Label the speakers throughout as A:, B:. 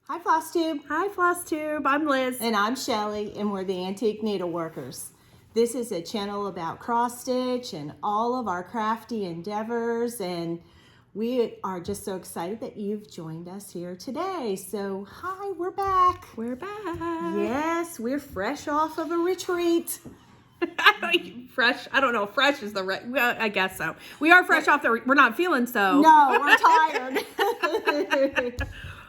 A: Hi Flosstube.
B: Hi Flosstube, I'm Liz.
A: And I'm Shelly, and we're the Antique Needleworkers. This is a channel about cross stitch and all of our crafty endeavors, and we are just so excited that you've joined us here today. So hi, we're back.
B: We're back.
A: Yes, we're fresh off of a retreat.
B: Fresh, I don't know, fresh is the right, well, I guess so. We are fresh off the, we're not feeling so.
A: No, we're tired.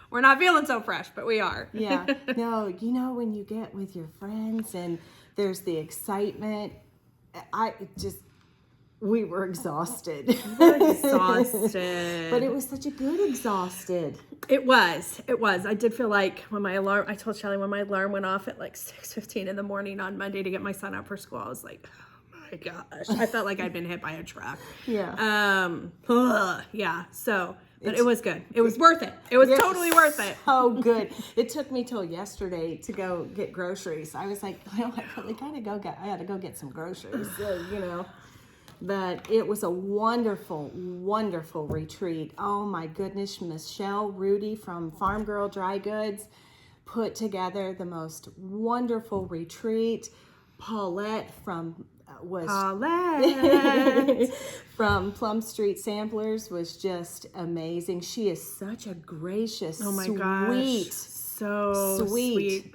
B: We're not feeling so fresh, but we are.
A: Yeah. No, you know when you get with your friends and there's the excitement, we were exhausted.
B: We're exhausted.
A: But it was such a good exhausted.
B: It was. I did feel like when my alarm, I told Shelly when my alarm went off at like 6:15 in the morning on Monday to get my son out for school, I was like, oh my gosh. I felt like I'd been hit by a truck.
A: Yeah.
B: Yeah. So, but it was good. It was worth it. It was totally worth it.
A: Oh, good. It took me till yesterday to go get groceries. I was like, well, I really gotta go get some groceries. So, you know. But it was a wonderful, wonderful retreat. Oh my goodness, Michelle Rudy from Farm Girl Dry Goods put together the most wonderful retreat. Paulette from from Plum Street Samplers was just amazing. She is such a gracious, sweet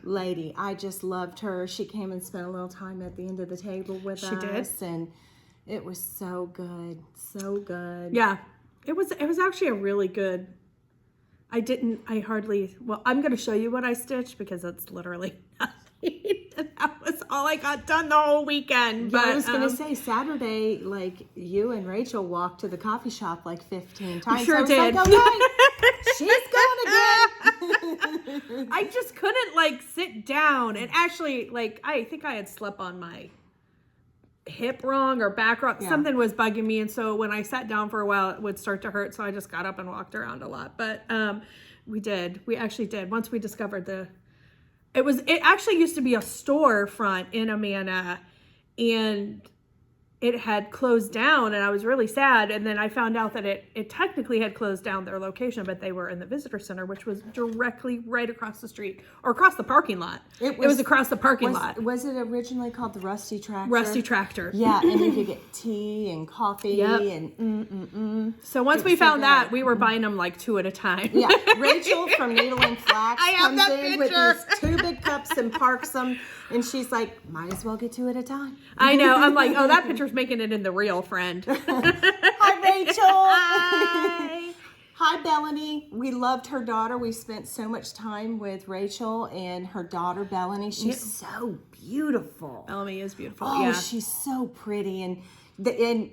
A: lady. I just loved her. She came and spent a little time at the end of the table with us. She did. And it was so good. So good.
B: Yeah. It was actually a really good, I'm going to show you what I stitched because it's literally nothing. And that was all I got done the whole weekend.
A: But I was going to say, Saturday, like, you and Rachel walked to the coffee shop like 15 times.
B: Sure did.
A: Like, okay, she's gone again.
B: I just couldn't, like, sit down. And actually, like, I think I had slept on my hip wrong or back wrong.
A: Yeah.
B: Something was bugging me. And so when I sat down for a while, it would start to hurt. So I just got up and walked around a lot. But we actually did. Once we discovered it actually used to be a storefront in Amana, and it had closed down, and I was really sad. And then I found out that it technically had closed down their location, but they were in the visitor center, which was directly right across the street, or across the parking lot. It was across the parking lot.
A: Was it originally called the Rusty Tractor?
B: Rusty Tractor.
A: Yeah, and you could get tea and coffee.
B: Yep.
A: And
B: So once we found that, we were buying them like 2 at a time.
A: Yeah, Rachel from Needle and Flax
B: I have
A: comes
B: that
A: in
B: picture.
A: with these 2 big cups and parks them, and she's like, might as well get 2 at a time.
B: I know. I'm like, oh, that picture's making it in the reel, friend.
A: Hi, Rachel.
B: Hi.
A: Hi, Bellany. We loved her daughter. We spent so much time with Rachel and her daughter, Bellany. She's so beautiful.
B: Bellamy is beautiful.
A: Oh,
B: yeah.
A: she's so pretty. And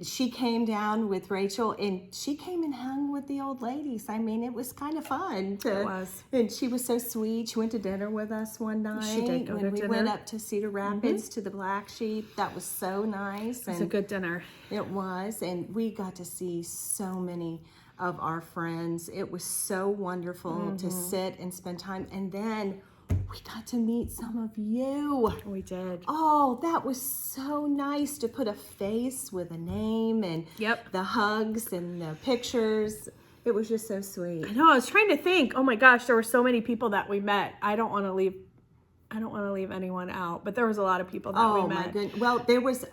A: she came down with Rachel, and she came and hung with the old ladies. I mean, it was kind of fun.
B: It was.
A: And she was so sweet. She went to dinner with us one night.
B: She did go to
A: when we
B: dinner.
A: went up to Cedar Rapids to the Black Sheep. That was so nice.
B: It was a good dinner.
A: It was. And we got to see so many of our friends. It was so wonderful to sit and spend time. And then we got to meet some of you.
B: We did.
A: Oh, that was so nice to put a face with a name, and the hugs and the pictures. It was just so sweet.
B: I know. I was trying to think. Oh my gosh, there were so many people that we met. I don't want to leave anyone out, but there was a lot of people that we met.
A: Oh my goodness. Well, there was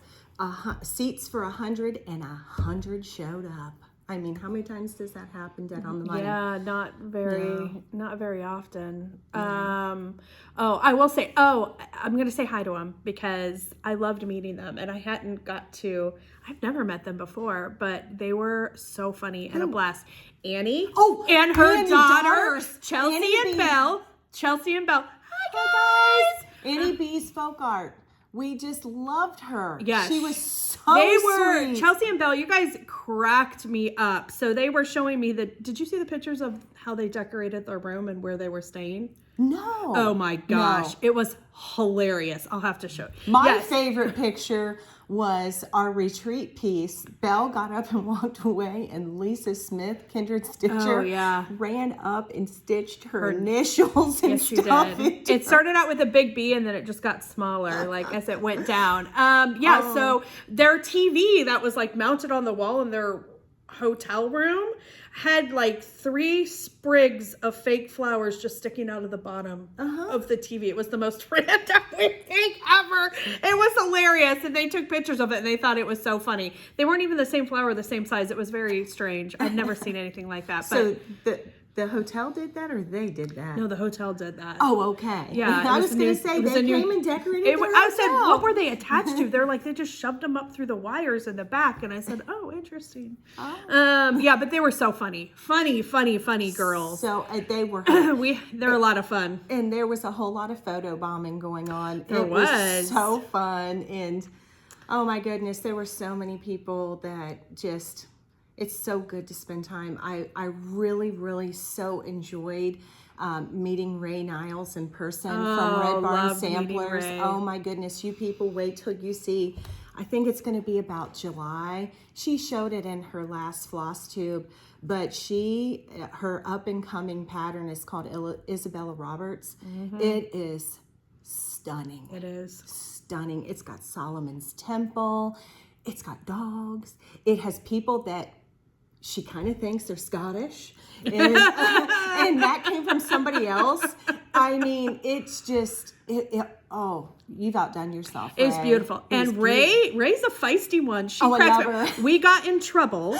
A: seats for 100, and 100 showed up. I mean, how many times does that happen dead on the money?
B: Yeah, not very often. I will say, I'm going to say hi to them because I loved meeting them, and I've never met them before, but they were so funny and a blast. Annie and her daughters, Chelsea and Belle. Hi, guys.
A: Annie B's folk art. We just loved her.
B: Yes.
A: She was so sweet.
B: Chelsea and Belle, you guys cracked me up. So they were showing me did you see the pictures of how they decorated their room and where they were staying?
A: No.
B: Oh my gosh. No. It was hilarious. I'll have to show you.
A: My favorite picture was our retreat piece. Belle got up and walked away, and Lisa Smith, Kindred Stitcher, ran up and stitched her initials and stuff.
B: It started out with a big B, and then it just got smaller, like as it went down. So their TV that was like mounted on the wall in their hotel room had like 3 sprigs of fake flowers just sticking out of the bottom of the TV. It was the most random thing ever. It was hilarious, and they took pictures of it, and they thought it was so funny. They weren't even the same flower, the same size. It was very strange. I've never seen anything like that.
A: So the hotel did that, or they did that?
B: No, the hotel did that.
A: Oh, okay.
B: Yeah,
A: I was going to say, they came and decorated their hotel.
B: I said, what were they attached to? They're like, they just shoved them up through the wires in the back. And I said, oh, interesting. But they were so funny. Funny girls.
A: So they were.
B: They're a lot of fun.
A: And there was a whole lot of photo bombing going on.
B: It was
A: so fun. And oh my goodness, there were so many people that just... It's so good to spend time. I really, really so enjoyed meeting Ray Niles in person from Red Barn Samplers. Oh my goodness, you people wait till you see. I think it's going to be about July. She showed it in her last Flosstube, but her up and coming pattern is called Isabella Roberts. It is stunning.
B: It is
A: stunning. It's got Solomon's Temple. It's got dogs. It has people that she kind of thinks they're Scottish, and that came from somebody else. I mean, it's just, you've outdone yourself, Ray.
B: It's beautiful. And Ray's a feisty one.
A: I love her.
B: We got in trouble. We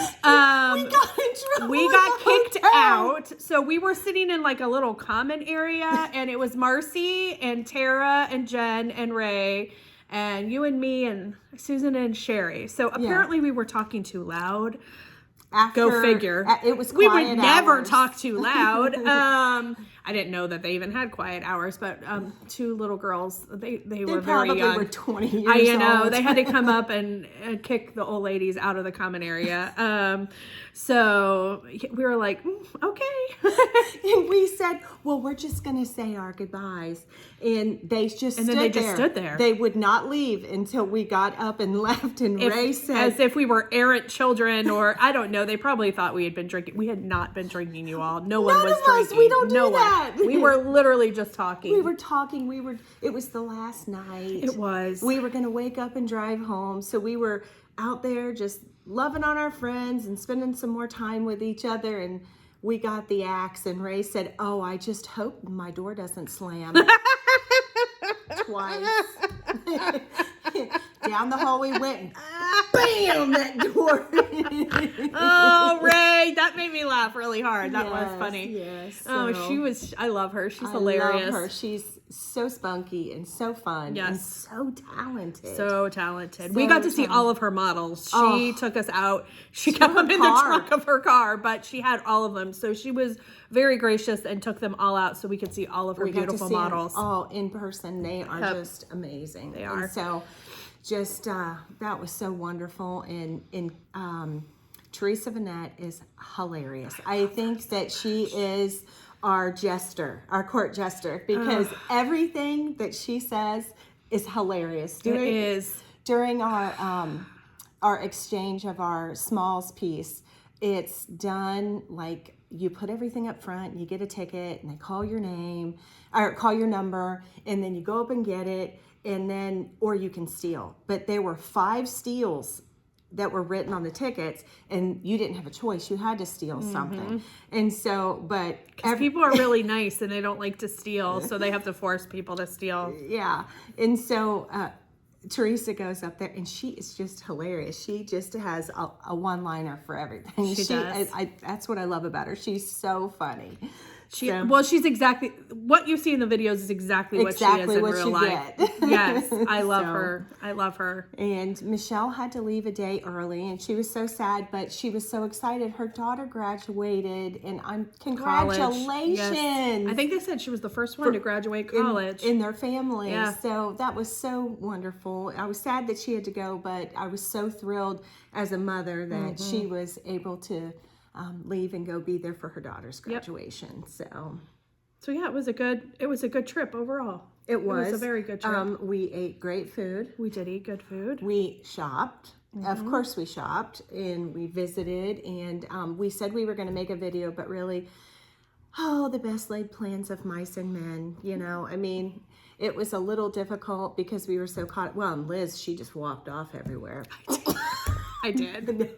B: got kicked out. So we were sitting in like a little common area, and it was Marcy and Tara and Jen and Ray and you and me and Susan and Sherry. So apparently we were talking too loud. Go figure.
A: It was quiet
B: We would never
A: hours.
B: talk too loud. I didn't know that they even had quiet hours, but 2 little girls, they were very
A: probably
B: young.
A: were 20 years
B: know,
A: old.
B: they had to come up and kick the old ladies out of the common area. So we were like, okay.
A: And we said, well, we're just going to say our goodbyes. And they just stood there. They would not leave until we got up and left. And Ray said,
B: as if we were errant children, or I don't know. They probably thought we had been drinking. We had not been drinking, you all. No one
A: None
B: was
A: of us.
B: drinking.
A: We don't do
B: no
A: that.
B: One. We were literally just talking.
A: We were talking. It was the last night.
B: It was.
A: We were going to wake up and drive home. So we were out there just loving on our friends and spending some more time with each other. And we got the axe. And Ray said, oh, I just hope my door doesn't slam. Twice. Down the hall we went, and bam, that door.
B: Oh, Ray, that made me laugh really hard. That was funny.
A: Yes.
B: So, I love her. She's hilarious.
A: I love her. She's so spunky and so fun.
B: Yes.
A: And so talented.
B: So talented. We got to see all of her models. She took us out. She kept them in the trunk of her car, but she had all of them. So she was very gracious and took them all out so we could see all of her beautiful models.
A: All in person. They are just amazing.
B: They are.
A: And so just that was so wonderful. And Teresa Vanette is hilarious. I think that she is our jester, our court jester, because everything that she says is hilarious. During our exchange of our smalls piece, it's done like you put everything up front, you get a ticket, and they call your name or call your number, and then you go up and get it, and then or you can steal. But there were 5 steals that were written on the tickets, and you didn't have a choice. You had to steal something. And so, but
B: people are really nice and they don't like to steal, so they have to force people to steal.
A: Yeah. And so Teresa goes up there, and she is just hilarious. She just has a one-liner for everything.
B: She does.
A: That's what I love about her. She's so funny.
B: She's exactly what you see in the videos is exactly what she is in real life. Yes, I love her. I love her.
A: And Michelle had to leave a day early, and she was so sad, but she was so excited. Her daughter graduated, and congratulations!
B: Yes. I think they said she was the first one to graduate college
A: in their family.
B: Yeah.
A: So that was so wonderful. I was sad that she had to go, but I was so thrilled as a mother that she was able to leave and go be there for her daughter's graduation. So
B: yeah, it was a good trip overall.
A: It was
B: a very good trip.
A: We ate great food.
B: We did eat good food.
A: We shopped. Of course we shopped, and we visited, and we said we were going to make a video, but really, the best laid plans of mice and men, I mean, it was a little difficult because we were so caught. Well, and Liz, she just walked off everywhere.
B: I did.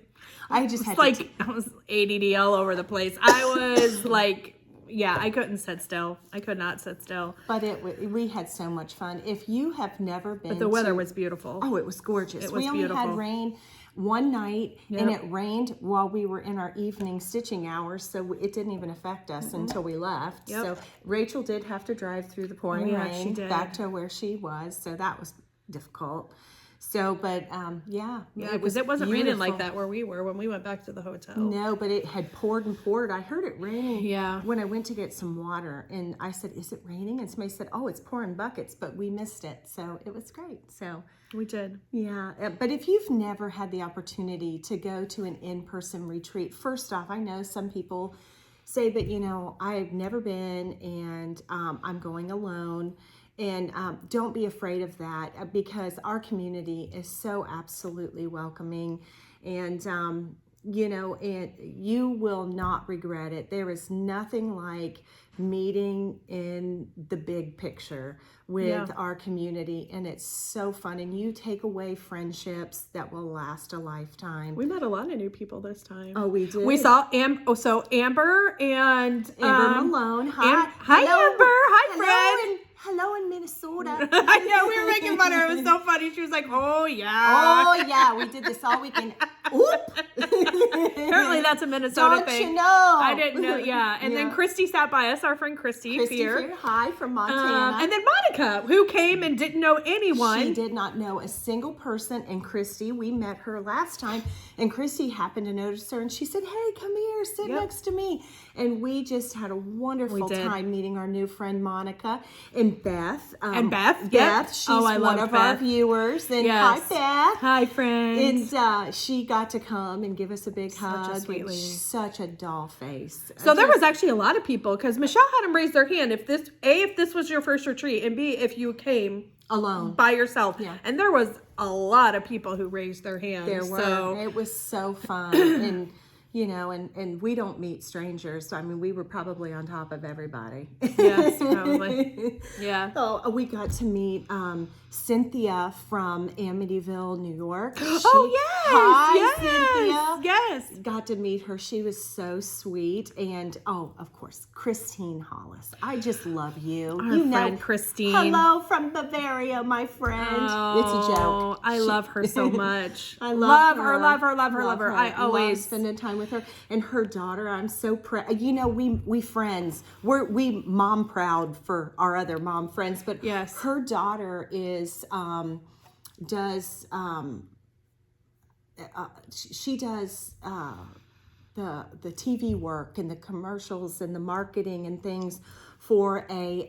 A: I just had
B: I was ADD all over the place. I was like, I couldn't sit still. I could not sit still.
A: But we had so much fun. If you have never been,
B: but the weather was beautiful.
A: Oh, it was gorgeous.
B: We only
A: had rain one night, and it rained while we were in our evening stitching hours, so it didn't even affect us until we left. So Rachel did have to drive through the pouring rain back to where she was, so that was difficult. So, but
B: because it wasn't raining like that where we were when we went back to the hotel.
A: No, but it had poured and poured. I heard it raining when I went to get some water, and I said, "Is it raining?" And somebody said, "Oh, it's pouring buckets," but we missed it, so it was great. So
B: we did.
A: Yeah, but if you've never had the opportunity to go to an in-person retreat, first off, I know some people say that I've never been, and I'm going alone. And don't be afraid of that, because our community is so absolutely welcoming, and and you will not regret it. There is nothing like meeting in the big picture with our community, and it's so fun, and you take away friendships that will last a lifetime.
B: We met a lot of new people this time.
A: Oh, we did.
B: We saw Amber and
A: Amber Malone.
B: Hi Amber. Hi, friend.
A: hello in Minnesota.
B: I know, we were making fun of her. It was so funny. She was like, oh, yeah.
A: Oh, yeah, we did this all weekend. Oop.
B: Apparently that's a Minnesota
A: Don't
B: thing.
A: you know?
B: I didn't know, yeah. And then Christy sat by us, our friend Christy Fear.
A: Hi, from Montana.
B: And then Monica, who came and didn't know anyone.
A: She did not know a single person. And Christy, we met her last time. And Christy happened to notice her. And she said, hey, come here, sit next to me. And we just had a wonderful time meeting our new friend Monica and Beth.
B: Beth,
A: she's one of our viewers. And hi, Beth.
B: Hi, friends.
A: And she got to come and give us a big hug.
B: Such a sweet lady.
A: Such a doll face.
B: So there was actually a lot of people, because Michelle had them raise their hand. If this was your first retreat, and B, if you came
A: alone
B: by yourself. Yeah. And there was a lot of people who raised their hands.
A: There were. So. It was so fun. And you know, and we don't meet strangers. So, I mean, we were probably on top of everybody.
B: Yes, probably. Yeah.
A: So we got to meet Cynthia from Amityville, New York.
B: Hi,
A: Cynthia.
B: Yes.
A: Got to meet her. She was so sweet. And, of course, Christine Hollis. I just love you.
B: Our friend Christine.
A: Hello from Bavaria, my friend.
B: Oh,
A: it's a joke.
B: I love her so much.
A: I love her.
B: Love her. I always
A: love spending time with her. And her daughter, I'm so proud. You know, we friends. We mom proud for our other mom friends. But
B: yes,
A: her daughter she does the TV work and the commercials and the marketing and things for a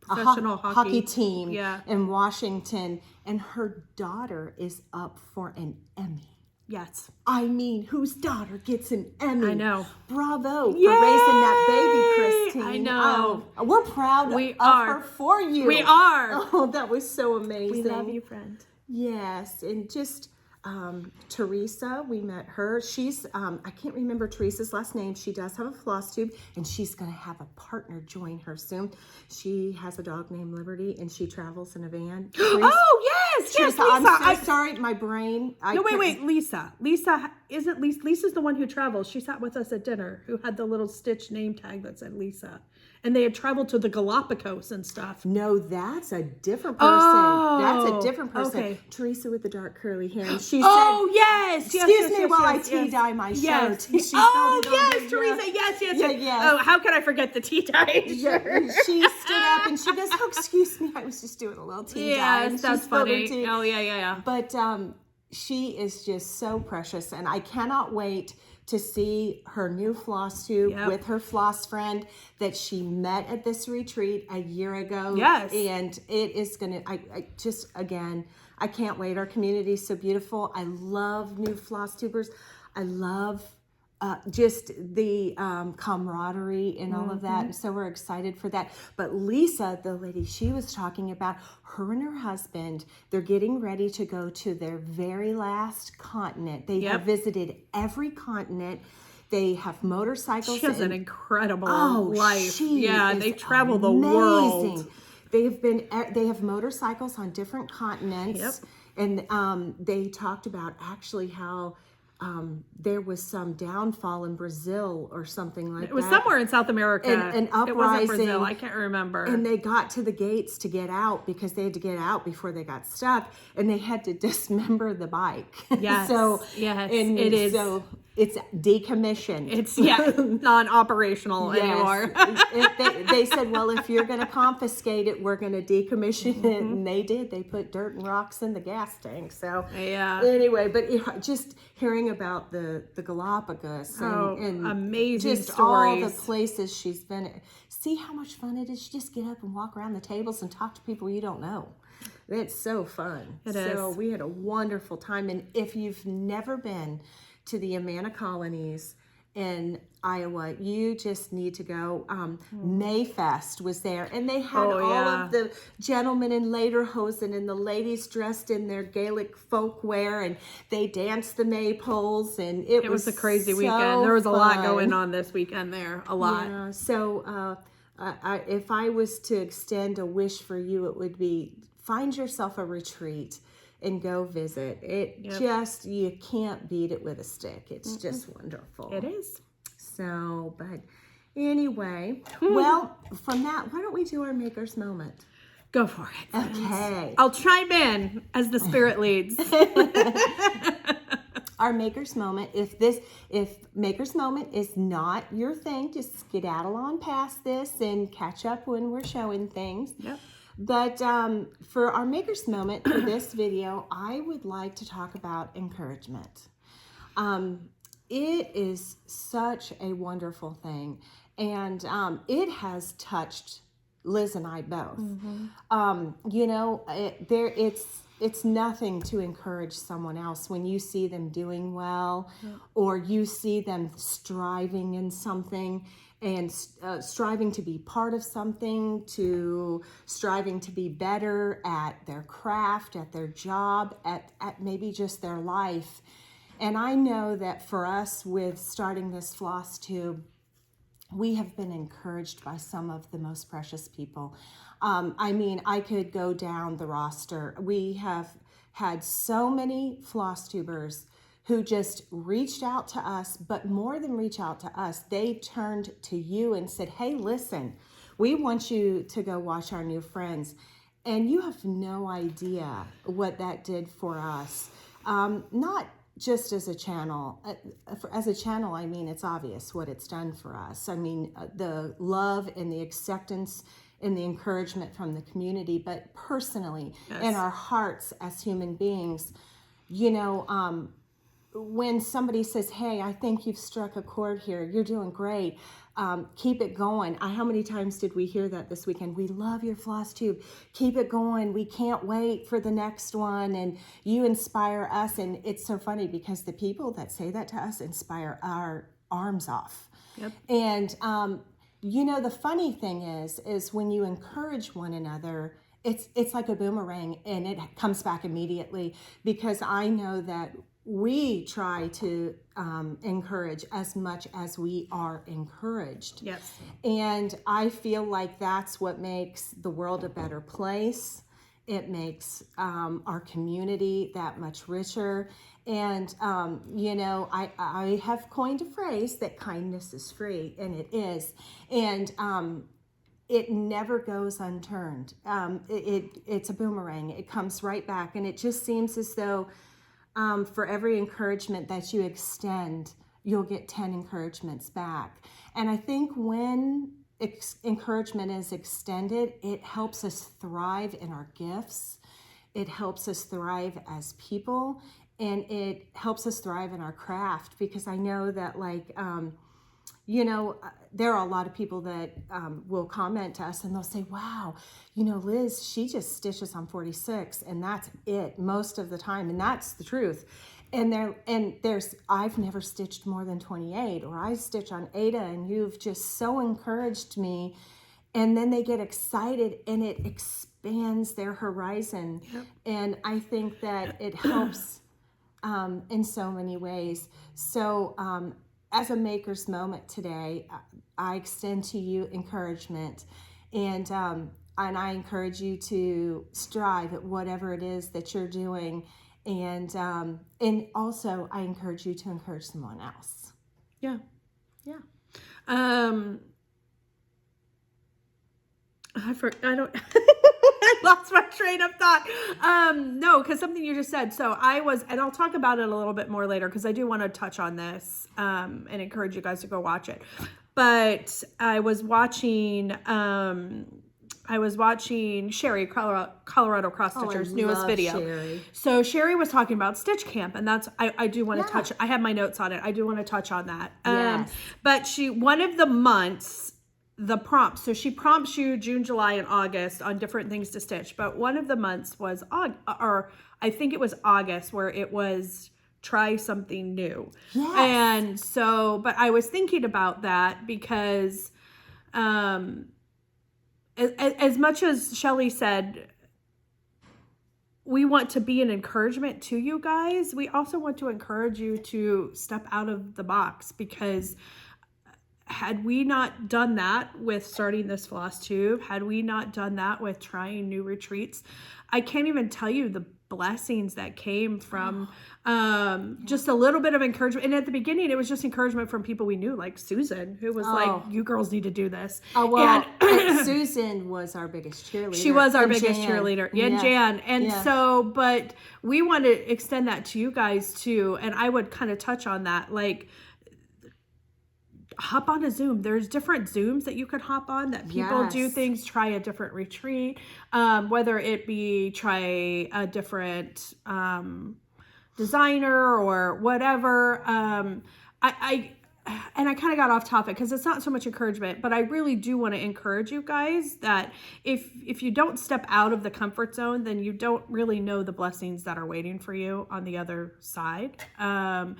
B: professional
A: hockey team in Washington, and her daughter is up for an Emmy.
B: Yes.
A: I mean, whose daughter gets an Emmy?
B: I know.
A: Bravo for raising that baby, Christine.
B: I know.
A: Oh, we're proud of her for you.
B: We are.
A: Oh, that was so amazing.
B: We love you, friend.
A: Yes, and just Teresa, we met her. She's, I can't remember Teresa's last name. She does have a Flosstube, and she's going to have a partner join her soon. She has a dog named Liberty, and she travels in a van.
B: Teresa, yes,
A: Teresa,
B: Lisa.
A: I'm so sorry, my brain.
B: Wait, Lisa. Lisa's the one who travels. She sat with us at dinner, who had the little stitch name tag that said Lisa. And they had traveled to the Galapagos and stuff.
A: No, that's a different person.
B: Oh,
A: that's a different person. Okay. Teresa with the dark curly hair. And she
B: said, yes.
A: Excuse me while I tea-dye my shirt.
B: Yes.
A: Teresa, yes.
B: Oh, how could I forget the tea-dye shirt?
A: She stood up and she goes, oh, excuse me. I was just doing a little tea-dye.
B: Yes, that's funny. Oh, yeah.
A: But she is just so precious. And I cannot wait to see her new Flosstube with her floss friend that she met at this retreat a year ago.
B: Yes.
A: And it is going to, I just, again, I can't wait. Our community is so beautiful. I love new Flosstubers. I love just the camaraderie and all of that. So we're excited for that. But Lisa, the lady she was talking about, her and her husband, they're getting ready to go to their very last continent. They have visited every continent. They have motorcycles.
B: She has an incredible life. They travel the
A: amazing.
B: World.
A: They have motorcycles on different continents. And they talked about actually how there was some downfall in Brazil or something like that.
B: It was somewhere in South America.
A: An uprising.
B: It wasn't Brazil. I can't remember.
A: And they got to the gates to get out because they had to get out before they got stuck, and they had to dismember the bike.
B: Yes.
A: And it is. So it's decommissioned.
B: It's non-operational anymore.
A: They said, well, if you're going to confiscate it, we're going to decommission it, and they did. They put dirt and rocks in the gas tank. So anyway, but just hearing about the Galapagos and
B: amazing
A: just
B: stories.
A: All the places she's been. See how much fun it is. You just get up and walk around the tables and talk to people you don't know. It's so fun. So we had a wonderful time, and if you've never been to the Amana colonies in Iowa, you just need to go. Mayfest was there, and they had all of the gentlemen in lederhosen and the ladies dressed in their Gaelic folk wear, and they danced the maypoles, and it was
B: a crazy weekend. There was a lot going on this weekend there, a lot.
A: Yeah, so if I was to extend a wish for you, it would be find yourself a retreat and go visit. You can't beat it with a stick. It's just wonderful.
B: It is.
A: So, but anyway, well, from that, why don't we do our Maker's Moment?
B: Go for it.
A: Okay.
B: I'll chime in as the spirit leads.
A: Our Maker's Moment, if Maker's Moment is not your thing, just skedaddle on past this and catch up when we're showing things.
B: Yep.
A: But for our Maker's Moment for this video, I would like to talk about encouragement. It is such a wonderful thing, and it has touched Liz and I both. You know, it's nothing to encourage someone else when you see them doing well, or you see them striving in something and striving to be part of something, to striving to be better at their craft, at their job, at maybe just their life. And I know that for us with starting this Flosstube, we have been encouraged by some of the most precious people. I mean, I could go down the roster. We have had so many Flosstubers who just reached out to us, but more than reach out to us, they turned to you and said, hey, listen, we want you to go watch our new friends. And you have no idea what that did for us. Not just as a channel. As a channel, I mean, it's obvious what it's done for us. I mean, the love and the acceptance and the encouragement from the community, but personally, in our hearts as human beings, you know, when somebody says, hey, I think you've struck a chord here, you're doing great, keep it going. How many times did we hear that this weekend? We love your Flosstube, keep it going, we can't wait for the next one, and you inspire us. And it's so funny because the people that say that to us inspire our arms off.
B: Yep.
A: And you know, the funny thing is when you encourage one another, it's like a boomerang, and it comes back immediately, because I know that we try to encourage as much as we are encouraged.
B: Yes.
A: And I feel like that's what makes the world a better place. It makes our community that much richer. And, you know, I have coined a phrase that kindness is free, and it is. And it never goes unturned. It's a boomerang. It comes right back. And it just seems as though for every encouragement that you extend, you'll get 10 encouragements back. And I think when encouragement is extended, it helps us thrive in our gifts. It helps us thrive as people, and it helps us thrive in our craft, because I know that, like, you know, there are a lot of people that will comment to us and they'll say, wow, you know, Liz, she just stitches on 46 and that's it most of the time. And that's the truth. And I've never stitched more than 28, or I stitch on Ada, and you've just so encouraged me. And then they get excited and it expands their horizon. Yep. And I think that it helps in so many ways. So, as a Maker's Moment today, I extend to you encouragement, and I encourage you to strive at whatever it is that you're doing, and also I encourage you to encourage someone else.
B: Yeah. I don't. I lost my train of thought. No, because something you just said. So and I'll talk about it a little bit more later, because I do want to touch on this and encourage you guys to go watch it. But I was watching Sherry, Colorado Cross Stitcher's newest video.
A: Sherry.
B: So Sherry was talking about Stitch Camp, and that's I do want to touch. I have my notes on it. I do want to touch on that.
A: Yes.
B: But one of the months, the prompts. So she prompts you June, July, and August on different things to stitch. But one of the months was I think it was August, where it was try something new.
A: Yes.
B: And so, but I was thinking about that because, as much as Shelly said, we want to be an encouragement to you guys, we also want to encourage you to step out of the box, because had we not done that with starting this Flosstube, had we not done that with trying new retreats, I can't even tell you blessings that came from just a little bit of encouragement. And at the beginning, it was just encouragement from people we knew, like Susan, who was like, you girls need to do this.
A: Oh, well, and Susan was our biggest cheerleader.
B: She was our
A: And
B: biggest
A: Jan.
B: cheerleader. And Jan. And so, but we want to extend that to you guys too. And I would kind of touch on that, like, hop on a Zoom. There's different Zooms that you could hop on that people do things, try a different retreat, whether it be try a different designer or whatever. I kind of got off topic because it's not so much encouragement, but I really do want to encourage you guys that if you don't step out of the comfort zone, then you don't really know the blessings that are waiting for you on the other side. And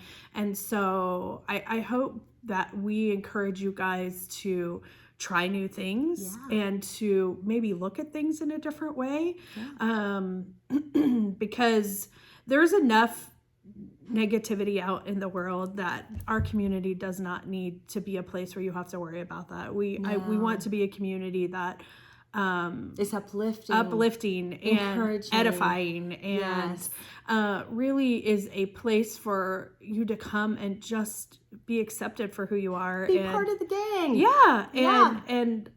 B: so I hope that we encourage you guys to try new things and to maybe look at things in a different way. Because there's enough negativity out in the world that our community does not need to be a place where you have to worry about that. We want to be a community that
A: it's uplifting
B: and edifying and really is a place for you to come and just be accepted for who you are.
A: Be part of the gang.
B: And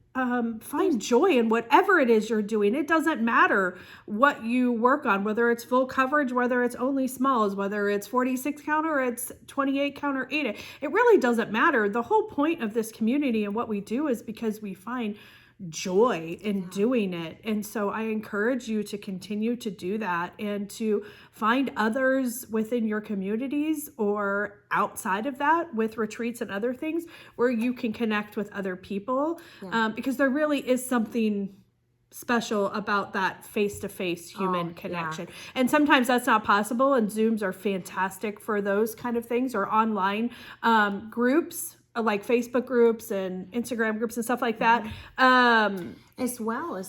B: find joy in whatever it is you're doing. It doesn't matter what you work on, whether it's full coverage, whether it's only smalls, whether it's 46 count or it's 28 count or 8. It really doesn't matter. The whole point of this community and what we do is because we find joy in doing it. And so I encourage you to continue to do that and to find others within your communities or outside of that with retreats and other things where you can connect with other people, because there really is something special about that face-to-face human connection. And sometimes that's not possible, and Zooms are fantastic for those kind of things, or online groups like Facebook groups and Instagram groups and stuff like that.
A: As well,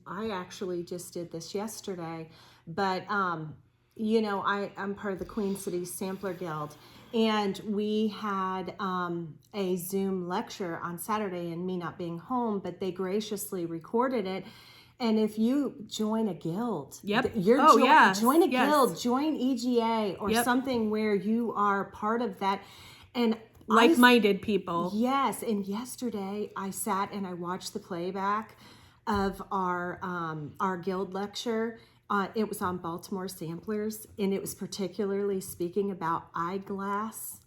A: I actually just did this yesterday, but you know, I'm part of the Queen City Sampler Guild, and we had a Zoom lecture on Saturday, and me not being home, but they graciously recorded it. And if you join a guild, join a guild, join EGA or something where you are part of that. And
B: like-minded people.
A: Yes. And yesterday I sat and I watched the playback of our guild lecture. It was on Baltimore samplers, and it was particularly speaking about eyeglass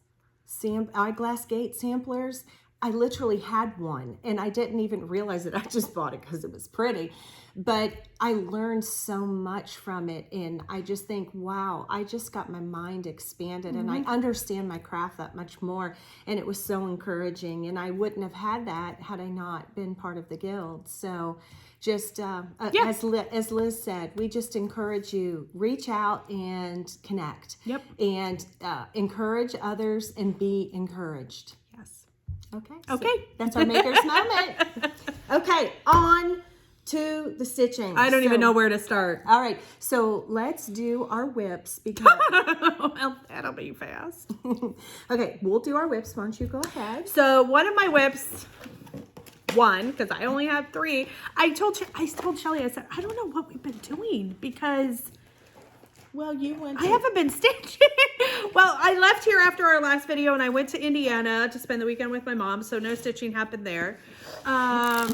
A: gate samplers. I literally had one, and I didn't even realize it. I just bought it because it was pretty. But I learned so much from it, and I just think, wow, I just got my mind expanded, and I understand my craft that much more, and it was so encouraging, and I wouldn't have had that had I not been part of the guild. So just as Liz said, we just encourage you, reach out and connect. And encourage others and be encouraged. Okay. So that's our maker's moment. Okay, on to the stitching.
B: I don't even know where to start.
A: All right, so let's do our whips because
B: well, that'll be fast.
A: Okay, we'll do our whips. Why don't you go ahead?
B: So one of my whips, because I only have 3. I told Shelly, I said, I don't know what we've been doing because.
A: Well,
B: I haven't been stitching. Well, I left here after our last video and I went to Indiana to spend the weekend with my mom, so no stitching happened there. So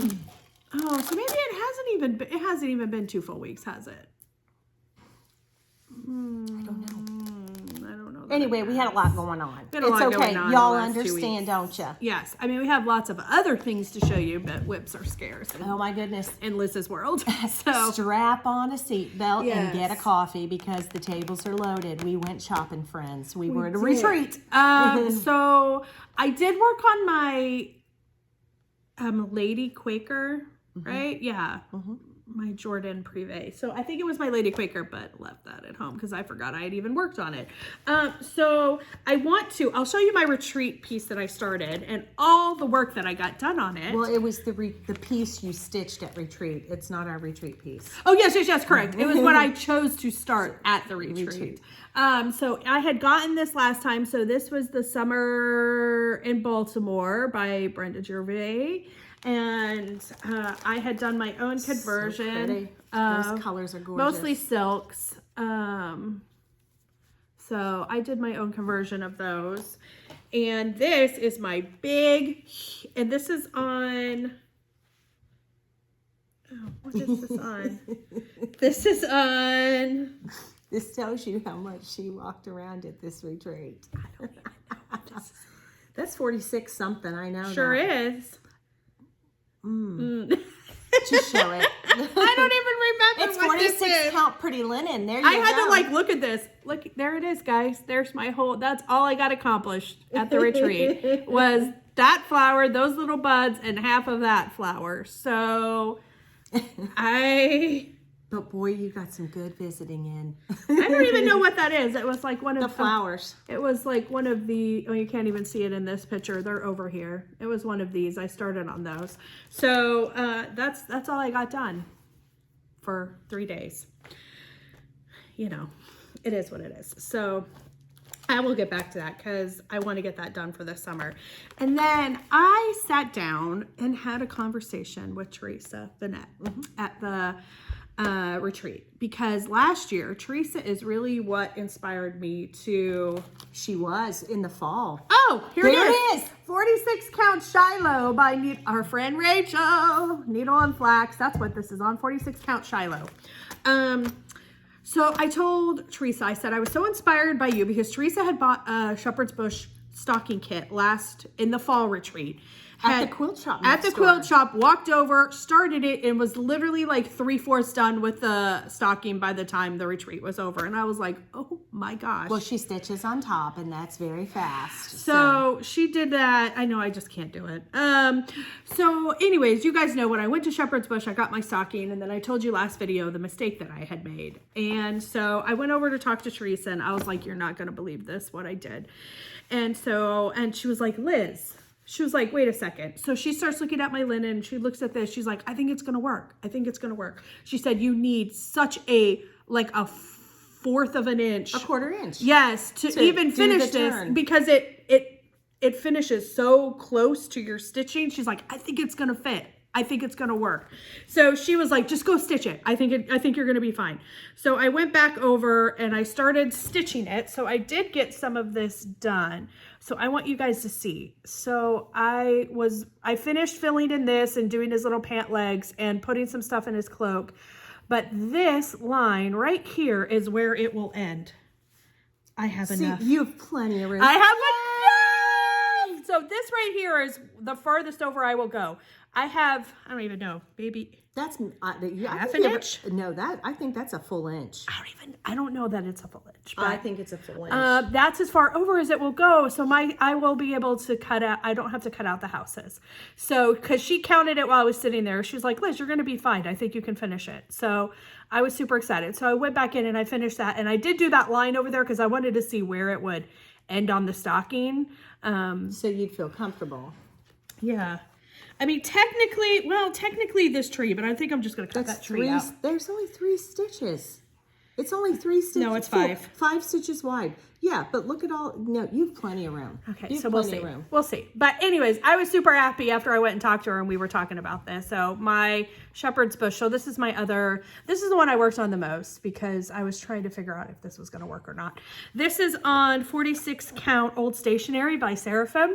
B: maybe it hasn't even been 2 full weeks, has it?
A: I don't know.
B: I don't know.
A: Anyway, we had a lot going on. It's okay. Y'all understand, don't you?
B: Yes. I mean, we have lots of other things to show you, but whips are scarce.
A: Oh my goodness.
B: In Liz's world. So
A: strap on a seatbelt and get a coffee because the tables are loaded. We went shopping, friends. We were at a retreat.
B: So I did work on my Lady Quaker, right? Yeah. My Jordan Privé. So I think it was my Lady Quaker, but left that at home because I forgot I had even worked on it. So I'll show you my retreat piece that I started and all the work that I got done on it.
A: Well, it was the piece you stitched at retreat. It's not our retreat piece.
B: Oh, yes, correct. It was what I chose to start at the retreat. So I had gotten this last time. So this was the Summer in Baltimore by Brenda Gervais. And I had done my own conversion.
A: Those colors are gorgeous.
B: Mostly silks. So I did my own conversion of those. And this is my big, and this is on, oh, what is this on? This is on.
A: This tells you how much she walked around at this retreat.
B: I don't even know what this is.
A: That's 46 something, I know.
B: Sure
A: that.
B: is.
A: Just show it.
B: I don't even remember
A: It's
B: what
A: 46
B: this is.
A: count pretty linen. There you go.
B: I had to like look at this. Look, there it is, guys. There's my whole, that's all I got accomplished at the retreat was that flower, those little buds, and half of that flower. So
A: But boy, you got some good visiting in.
B: I don't even know what that is. It was like one of
A: the flowers.
B: It was like one of the, oh, you can't even see it in this picture. They're over here. It was one of these. I started on those. So that's all I got done for 3 days. You know, it is what it is. So I will get back to that because I want to get that done for this summer. And then I sat down and had a conversation with Teresa Bennett at the retreat, because last year Teresa is really what inspired me to.
A: She was in the fall.
B: Oh, here
A: There
B: it is. 46 count Shiloh by our friend Rachel. Needle and Flax. That's what this is on. 46 count Shiloh. So I told Teresa, I said I was so inspired by you because Teresa had bought a Shepherd's Bush stocking kit in the fall retreat.
A: At the quilt shop.
B: At the quilt shop, walked over, started it, and was literally like 3/4 done with the stocking by the time the retreat was over. And I was like, oh my gosh.
A: Well, she stitches on top, and that's very fast.
B: So she did that. I know I just can't do it. So anyways, you guys know when I went to Shepherd's Bush, I got my stocking, and then I told you last video the mistake that I had made. And so I went over to talk to Teresa, and I was like, you're not going to believe this, what I did. And she was like, Liz. She was like, wait a second. So she starts looking at my linen. She looks at this. She's like, I think it's going to work. I think it's going to work. She said, you need such a 1/4 of an inch.
A: A 1/4 inch.
B: Yes. To even finish this because it finishes so close to your stitching. She's like, I think it's going to fit. I think it's going to work. So she was like, just go stitch it. I think you're going to be fine. So I went back over and I started stitching it. So I did get some of this done. So I want you guys to see. So I finished filling in this and doing his little pant legs and putting some stuff in his cloak. But this line right here is where it will end. I have enough.
A: You have plenty of room.
B: I have enough. So this right here is the farthest over I will go. I don't even know, maybe
A: that's
B: half an inch.
A: No, I think that's a full inch.
B: I don't know that it's a full inch. But
A: I think it's a full inch.
B: That's as far over as it will go. So I will be able to cut out. I don't have to cut out the houses. So because she counted it while I was sitting there, she was like, Liz, you're going to be fine. I think you can finish it. So I was super excited. So I went back in and I finished that, and I did do that line over there because I wanted to see where it would end on the stocking.
A: So you'd feel comfortable.
B: Yeah. I mean, technically this tree, but I think I'm just going to cut that tree out.
A: There's only 3 stitches. It's only 3 stitches.
B: No, it's 5.
A: 5 stitches wide. Yeah, but look at all. No, you have plenty of room.
B: Okay, so we'll see. We'll see. But anyways, I was super happy after I went and talked to her and we were talking about this. So my Shepherd's Bush. So this is the one I worked on the most because I was trying to figure out if this was going to work or not. This is on 46 count Old Stationery by Seraphim.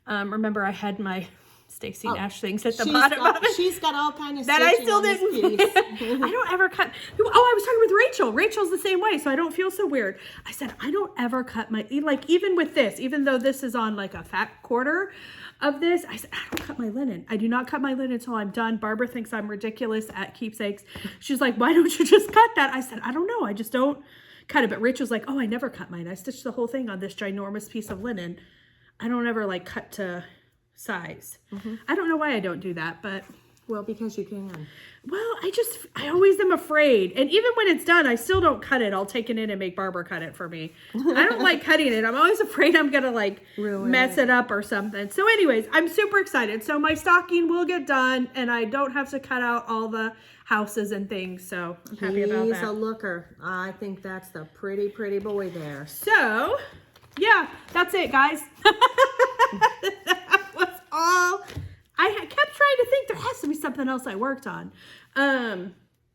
B: Remember I had my Stacy Nash things at the bottom of it.
A: She's got all kind of
B: that I still didn't. I don't ever cut. Oh, I was talking with Rachel. Rachel's the same way, so I don't feel so weird. I said I don't ever cut my even with this, even though this is on like a fat quarter of this. I said I don't cut my linen. I do not cut my linen until I'm done. Barbara thinks I'm ridiculous at Keepsakes. She's like, why don't you just cut that? I said I don't know. I just don't cut it. But Rachel's like, oh, I never cut mine. I stitched the whole thing on this ginormous piece of linen. I don't ever like cut to size. I don't know why I don't do that, but
A: well, because you can.
B: Well, I always am afraid. And even when it's done, I still don't cut it. I'll take it in and make Barbara cut it for me. I don't like cutting it. I'm always afraid I'm going to mess it up or something. So anyways, I'm super excited. So my stocking will get done and I don't have to cut out all the houses and things. So I'm happy about that.
A: He's a looker. I think that's the pretty boy there.
B: So yeah, that's it, guys. That was all. I kept trying to think there has to be something else I worked on.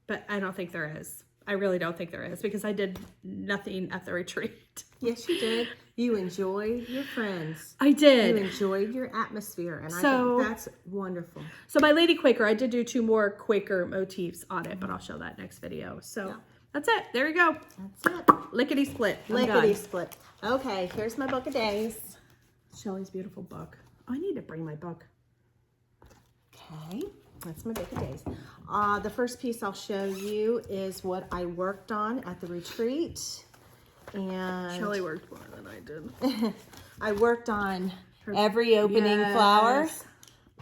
B: but I don't think there is. I really don't think there is because I did nothing at the retreat.
A: Yes, you did. You enjoyed your friends.
B: I did.
A: You enjoyed your atmosphere, and I
B: So-
A: think that's wonderful.
B: So my Lady Quaker, I did do 2 more Quaker motifs on it, but I'll show that next video. So that's it. There you go.
A: That's it.
B: Lickety split. I'm done.
A: Lickety split. Okay, here's my book of days.
B: Shelley's beautiful book. Oh, I need to bring my book.
A: Okay, that's my book of days. The first piece I'll show you is what I worked on at the retreat. And
B: Shelley worked more than I did.
A: I worked on every opening flower
B: Yes.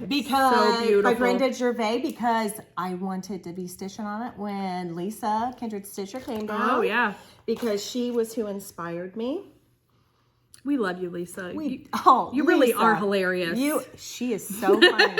A: because
B: so beautiful.
A: by Brenda Gervais, because I wanted to be stitching on it when Lisa Kindred Stitcher came down.
B: Oh, yeah.
A: Because she was who inspired me.
B: We love you, Lisa. You really
A: Lisa,
B: are hilarious.
A: She is so funny.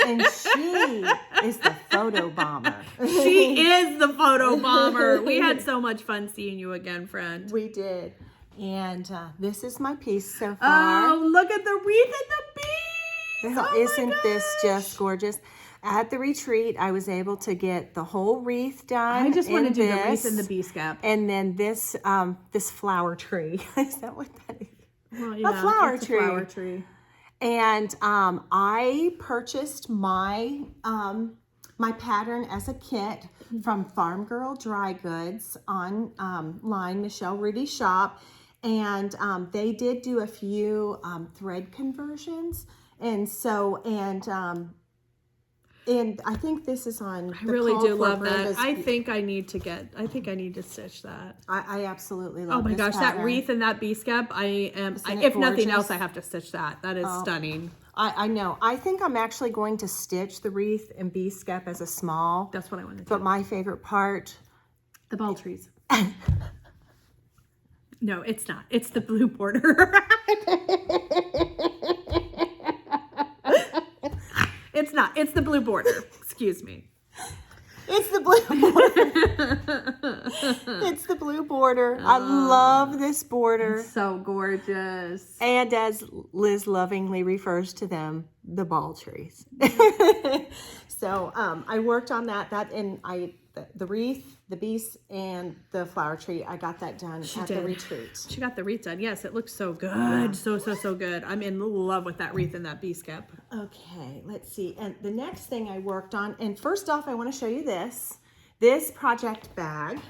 A: And she is the photo bomber.
B: She is the photo bomber. We had so much fun seeing you again, friend.
A: We did. And this is my piece so far.
B: Oh, look at the wreath and the bees. Oh
A: Isn't this just gorgeous? At the retreat, I was able to get the whole wreath done.
B: I just want to
A: in
B: do the
A: this,
B: wreath and the bee scap.
A: And then this this flower tree. Is that what that is?
B: Well, yeah,
A: flower
B: it's
A: tree.
B: A flower tree.
A: And I purchased my my pattern as a kit from Farm Girl Dry Goods online, Michelle Rudy's shop, and they did do a few thread conversions, and so and I think this is on.
B: I really do love that. I think I need to stitch that.
A: I absolutely love.
B: Oh my
A: this
B: gosh,
A: pattern.
B: that wreath and that bee scap!
A: Isn't it
B: If nothing
A: gorgeous?
B: else, I have to stitch that. That is stunning.
A: I know. I think I'm actually going to stitch the wreath and bee scap as a small.
B: That's what I want to do.
A: But my favorite part.
B: The ball trees. No, it's not. It's the blue border. It's not. It's the blue border. Excuse me.
A: It's the blue border. It's the blue border. I love this border.
B: So gorgeous.
A: And as Liz lovingly refers to them, the ball trees. So I worked on that. The wreath, the bees, and the flower tree. I got that done at the retreat.
B: She got the wreath done. Yes, it looks so good. So good. I'm in love with that wreath and that bee scap.
A: Okay, let's see. And the next thing I worked on, and first off, I want to show you this project bag.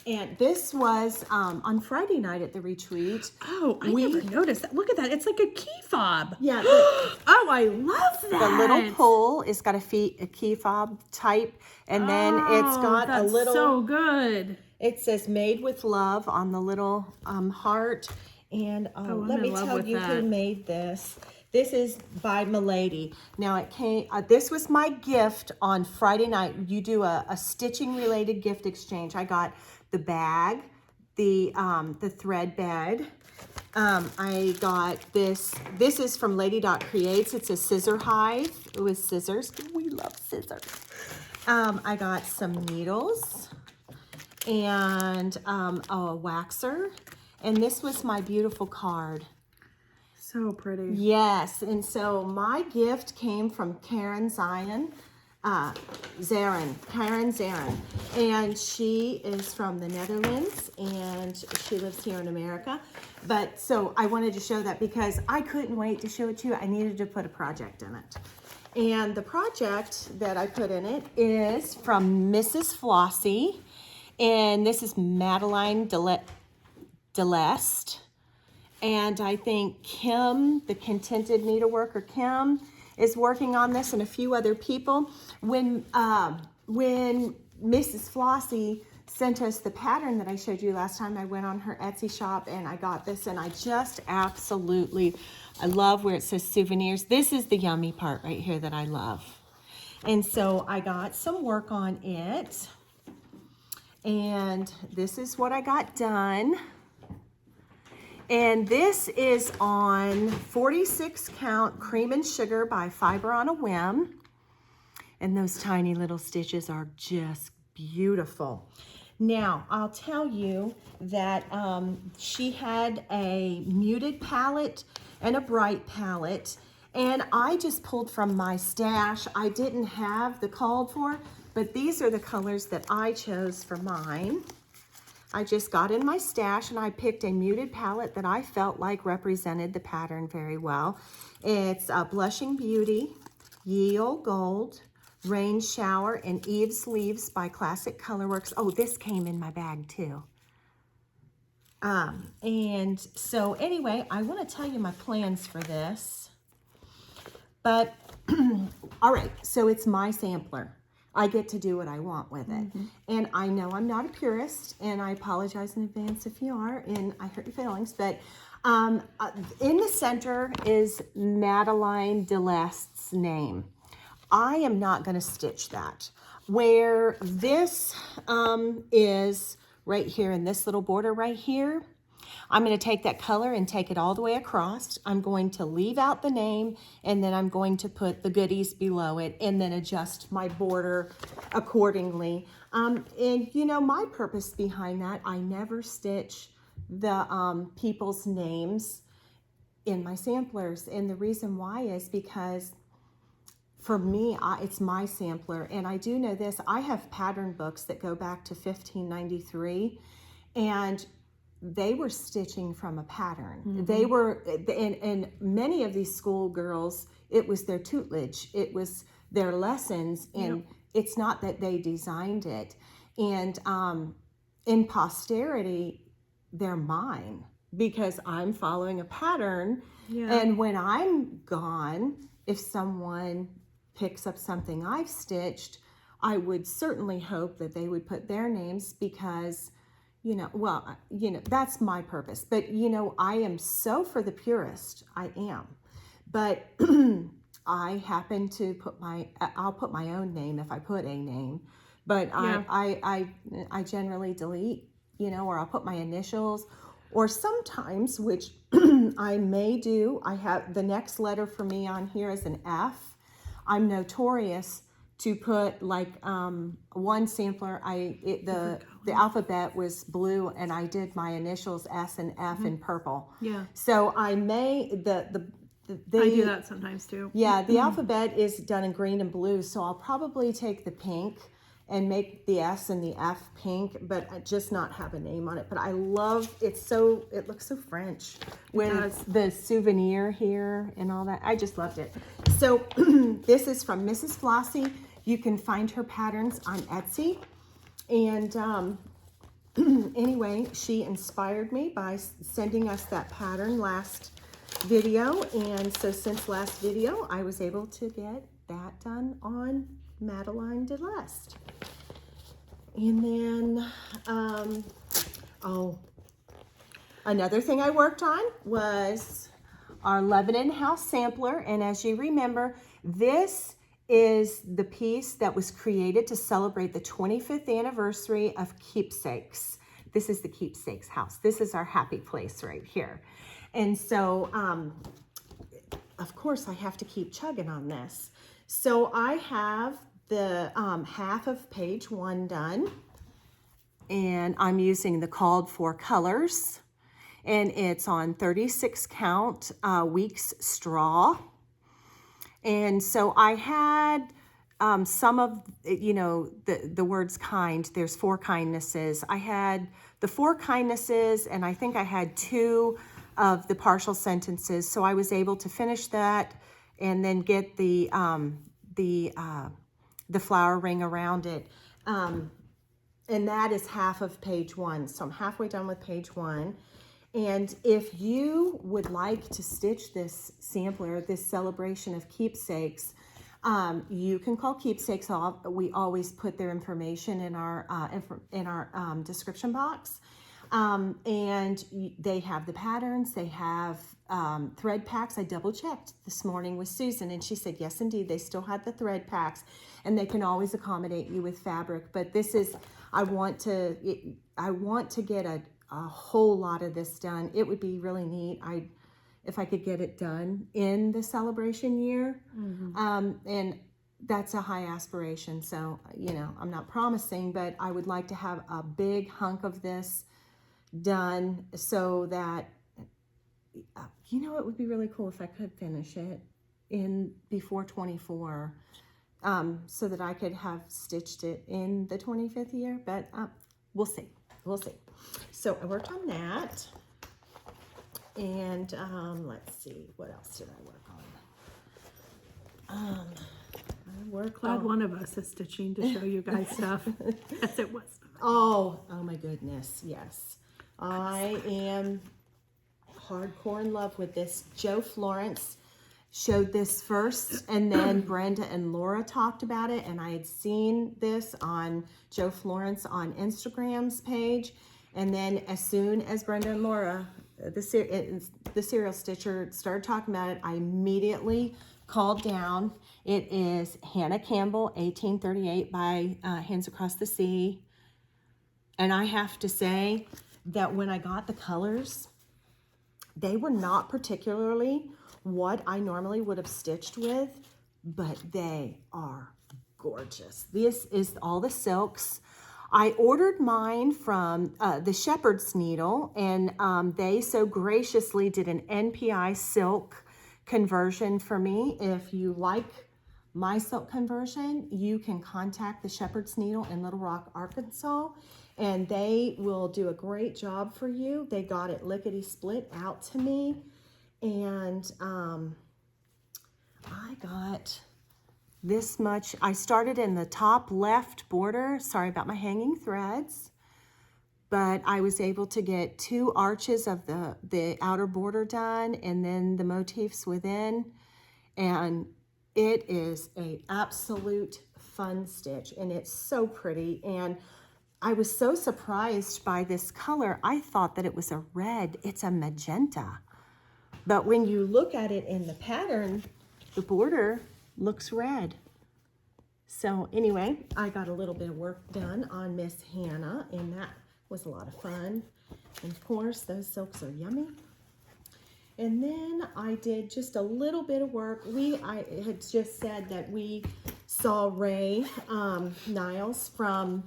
A: And this was on Friday night at the retreat.
B: Oh, I never noticed that. Look at that. It's like a key fob.
A: Yeah.
B: Oh, I love that.
A: The little pull is got a key fob type, and then it's got a little.
B: So good.
A: It says "Made with Love" on the little heart, and let me tell you who made this. This is by Milady. Now it came. This was my gift on Friday night. You do a stitching related gift exchange. I got the bag, the thread bed. I got this. This is from Lady Dot Creates. It's a scissor hive with scissors. We love scissors. I got some needles and a waxer. And this was my beautiful card.
B: So pretty.
A: Yes. And so my gift came from Karen Karen Zarin. And she is from the Netherlands and she lives here in America. But so I wanted to show that because I couldn't wait to show it to you. I needed to put a project in it. And the project that I put in it is from Mrs. Flossie. And this is Madeline Deleste. And I think Kim, the Contented Needleworker Kim, is working on this, and a few other people. When Mrs. Flossie sent us the pattern that I showed you last time, I went on her Etsy shop and I got this, and I just absolutely, I love where it says souvenirs. This is the yummy part right here that I love. And so I got some work on it, and this is what I got done. And this is on 46 count cream and sugar by Fiber on a Whim. And those tiny little stitches are just beautiful. Now, I'll tell you that she had a muted palette and a bright palette. And I just pulled from my stash. I didn't have the called for, but these are the colors that I chose for mine. I just got in my stash and I picked a muted palette that I felt like represented the pattern very well. It's Blushing Beauty, Yield Gold, Rain Shower, and Eve's Leaves by Classic Colorworks. Oh, this came in my bag too. And so anyway, I want to tell you my plans for this. But, all right, so it's my sampler. I get to do what I want with it. And I know I'm not a purist, and I apologize in advance if you are, and I hurt your feelings, but in the center is Madeline Deleste's name. I am not going to stitch that. Where this is right here in this little border right here, I'm going to take that color and take it all the way across. I'm going to leave out the name, and then I'm going to put the goodies below it and then adjust my border accordingly. And you know, my purpose behind that, I never stitch the people's names in my samplers. And the reason why is because for me, it's my sampler. And I do know this, I have pattern books that go back to 1593, and they were stitching from a pattern. They were, and many of these schoolgirls, it was their tutelage, it was their lessons, and it's not that they designed it. And in posterity, they're mine because I'm following a pattern. And when I'm gone, if someone picks up something I've stitched, I would certainly hope that they would put their names because, you know, well, you know, that's my purpose. But, you know, I am so for the purist. I am. But I happen to put I'll put my own name if I put a name. But I generally delete, you know, or I'll put my initials. Or sometimes, which I may do, I have the next letter for me on here is an F. I'm notorious to put like one sampler, the alphabet was blue and I did my initials S and F in purple. So I may, I
B: do that sometimes too.
A: Yeah, the alphabet is done in green and blue, so I'll probably take the pink and make the S and the F pink, but I just not have a name on it. But I love it, it looks so French with the souvenir here and all that. I just loved it. So this is from Mrs. Flossie. You can find her patterns on Etsy. And anyway, she inspired me by sending us that pattern last video. And so since last video, I was able to get that done on Madeline Deleste. And then, another thing I worked on was our Lebanon House sampler. And as you remember, this is the piece that was created to celebrate the 25th anniversary of Keepsakes. This is the Keepsakes house. This is our happy place right here. And so, of course, I have to keep chugging on this. So I have the half of page 1 done, and I'm using the called for colors, and it's on 36 count weeks straw. And so I had some of, you know, the words kind, there's 4 kindnesses. I had the 4 kindnesses, and I think I had 2 of the partial sentences. So I was able to finish that and then get the flower ring around it. And that is half of page 1. So I'm halfway done with page 1. And if you would like to stitch this sampler, this celebration of keepsakes, you can call Keepsakes. We always put their information in our description box. And they have the patterns, they have thread packs. I double checked this morning with Susan, and she said, yes, indeed, they still have the thread packs, and they can always accommodate you with fabric. But this is, I want to get a whole lot of this done. It would be really neat. If I could get it done in the celebration year. And that's a high aspiration. So, you know, I'm not promising, but I would like to have a big hunk of this done so that, you know, it would be really cool if I could finish it before 24. so that I could have stitched it in the 25th year, but we'll see. We'll see. So I worked on that. And let's see, what else did I work on?
B: Glad one of us is stitching to show you guys stuff. Yes, it was.
A: Oh my goodness, yes. I am hardcore in love with this. Joe Florence showed this first, and then Brenda and Laura talked about it, and I had seen this on Joe Florence on Instagram's page, and then as soon as Brenda and Laura, the serial stitcher, started talking about it, I immediately called down. It is Hannah Campbell, 1838 by Hands Across the Sea. And I have to say that when I got the colors, they were not particularly what I normally would have stitched with, but they are gorgeous. This is all the silks. I ordered mine from the Shepherd's Needle, and they so graciously did an NPI silk conversion for me. If you like my silk conversion, you can contact the Shepherd's Needle in Little Rock, Arkansas, and they will do a great job for you. They got it lickety split out to me, and I got this much. I started in the top left border. Sorry about my hanging threads, but I was able to get 2 arches of the outer border done, and then the motifs within, and it is a absolute fun stitch, and it's so pretty. And I was so surprised by this color. I thought that it was a red. It's a magenta, but when you look at it in the pattern, the border looks red. So anyway, I got a little bit of work done on Miss Hannah, and that was a lot of fun. And of course, those silks are yummy. And then I did just a little bit of work. I had just said that we saw Ray Niles from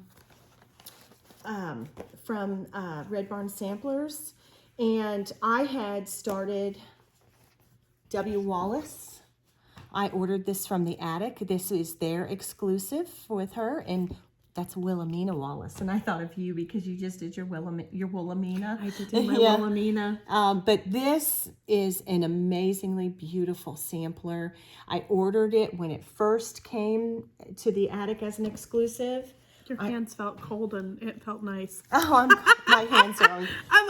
A: Red Barn Samplers, and I had started W. Wallace. I ordered this from the attic. This is their exclusive with her, and that's Wilhelmina Wallace. And I thought of you because you just did your Wilhelmina.
B: I did do my Wilhelmina.
A: But this is an amazingly beautiful sampler. I ordered it when it first came to the attic as an exclusive.
B: Your hands felt cold and it felt nice.
A: Oh, my hands are.
B: I'm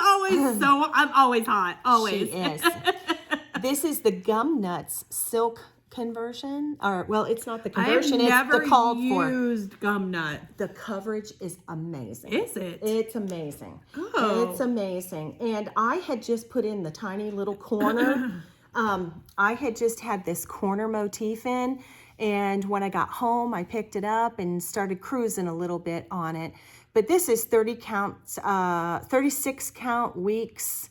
B: always hot. Always.
A: She is. This is the Gum Nuts silk conversion, or well, it's not the conversion, it's the called for.
B: I've never used Gum Nut.
A: The coverage is amazing.
B: Is it?
A: It's amazing.
B: Oh.
A: It's amazing. And I had just put in the tiny little corner. I had just had this corner motif in, and when I got home, I picked it up and started cruising a little bit on it. But this is 36 count weeks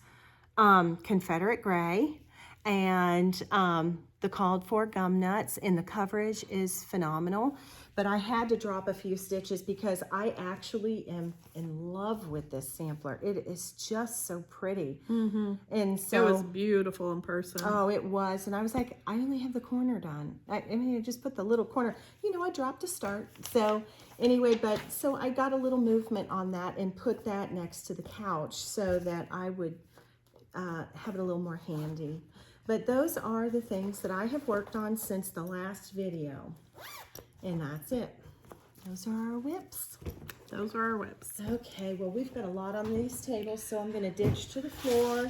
A: Confederate gray, and the called for Gum Nuts, and the coverage is phenomenal. But I had to drop a few stitches because I actually am in love with this sampler. It is just so pretty. Mm-hmm. And so
B: it was beautiful in person.
A: Oh, it was. And I was like, I only have the corner done. I mean, I just put the little corner. You know, I dropped a start. So anyway, so I got a little movement on that and put that next to the couch so that I would have it a little more handy. But those are the things that I have worked on since the last video. And that's it. Those are our whips.
B: Those are our whips.
A: Okay, well, we've got a lot on these tables, so I'm going to ditch to the floor.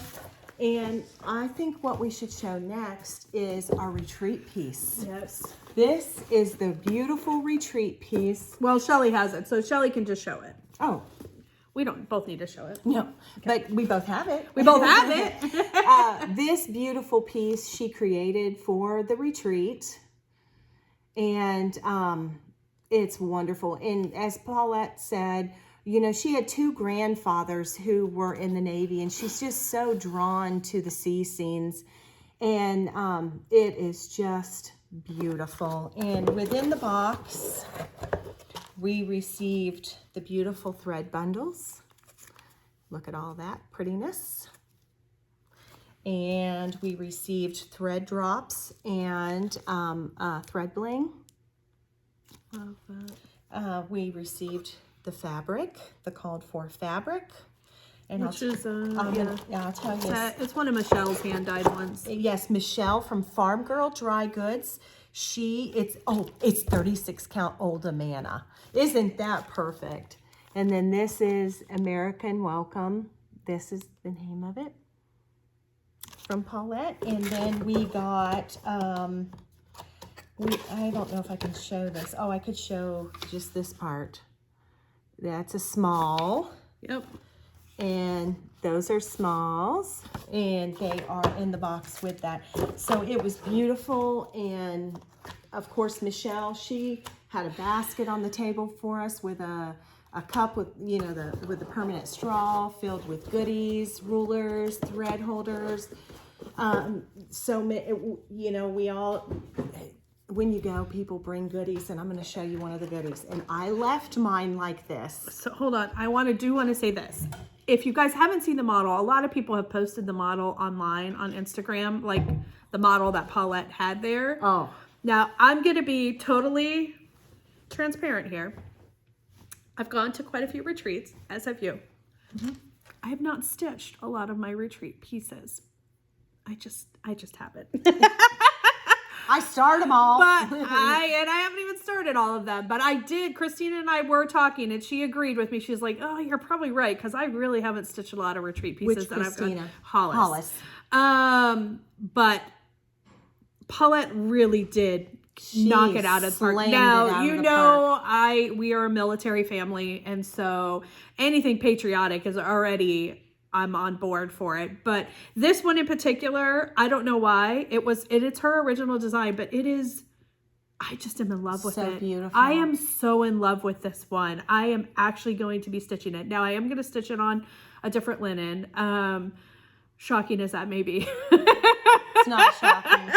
A: And I think what we should show next is our retreat piece.
B: Yes.
A: This is the beautiful retreat piece.
B: Well, Shelly has it, so Shelly can just show it.
A: Oh.
B: We don't both need to show it.
A: No, okay. But we both have it.
B: We both have it.
A: This beautiful piece she created for the retreat. And it's wonderful. And as Paulette said, you know, she had 2 grandfathers who were in the Navy, and she's just so drawn to the sea scenes. And it is just beautiful. And within the box, we received the beautiful thread bundles. Look at all that prettiness. And we received thread drops and thread bling.
B: Love that.
A: We received the fabric, the called for fabric. And
B: Which is,
A: I'll tell you.
B: It's one of Michelle's hand-dyed ones.
A: Yes, Michelle from Farm Girl Dry Goods. It's 36 count Old Amana. Isn't that perfect? And then this is American Welcome. This is the name of it from Paulette. And then we got, I don't know if I can show this. Oh, I could show just this part. That's a small.
B: Yep.
A: And those are smalls, and they are in the box with that. So it was beautiful, and of course Michelle, she had a basket on the table for us with a cup with with the permanent straw filled with goodies, rulers, thread holders. We all, when you go, people bring goodies, and I'm going to show you one of the goodies. And I left mine like this.
B: So hold on, I want to say this. If you guys haven't seen the model, a lot of people have posted the model online on Instagram, like the model that Paulette had there.
A: Oh.
B: Now, I'm going to be totally transparent here. I've gone to quite a few retreats, as have you. Mm-hmm. I have not stitched a lot of my retreat pieces. I just haven't.
A: I started them all.
B: But I haven't even started all of them. But I did. Christina and I were talking, and she agreed with me. She's like, "Oh, you're probably right, because I really haven't stitched a lot of retreat pieces."
A: Which Christina?
B: Hollis. But Paulette really did knock it out of the park. Now, we are a military family, and so anything patriotic is already, I'm on board for it. But this one in particular, I don't know why. It's her original design, but I just am in love with it.
A: So beautiful.
B: I am so in love with this one. I am actually going to be stitching it. Now, I am going to stitch it on a different linen. Shocking as that may be.
A: It's not shocking.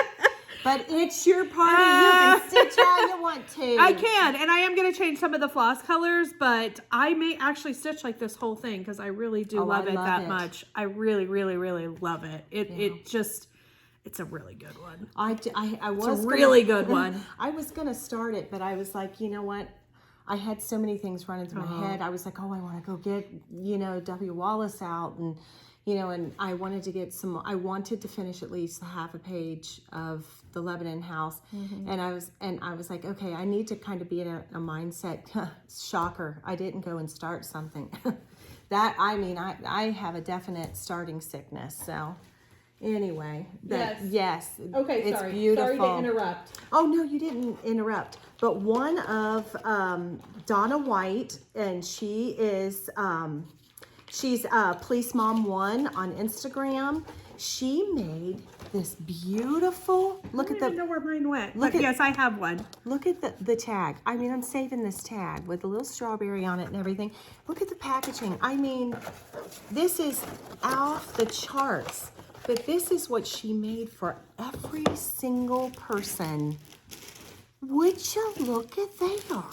A: But it's your party. You can stitch how you want to.
B: I can, and I am going to change some of the floss colors, but I may actually stitch like this whole thing because I really do love it that much. I really, really, really love it. It's a really good one.
A: It's
B: a really good one.
A: I was going to start it, but I was like, you know what? I had so many things running through my head. I was like, I want to go get, W. Wallace out, and and I wanted to get I wanted to finish at least half a page of the Lebanon house. Mm-hmm. And I was like, okay, I need to kind of be in a mindset. Shocker. I didn't go and start something. I have a definite starting sickness. So anyway, yes. Okay. It's sorry. Beautiful.
B: Sorry to interrupt.
A: Oh no, you didn't interrupt. But one of, Donna White, and she is, she's Police Mom 1 on Instagram. She made this beautiful.
B: I don't even know where mine went. Yes, I have one.
A: Look at the tag. I mean, I'm saving this tag with a little strawberry on it and everything. Look at the packaging. I mean, this is off the charts. But this is what she made for every single person. Would you look at there?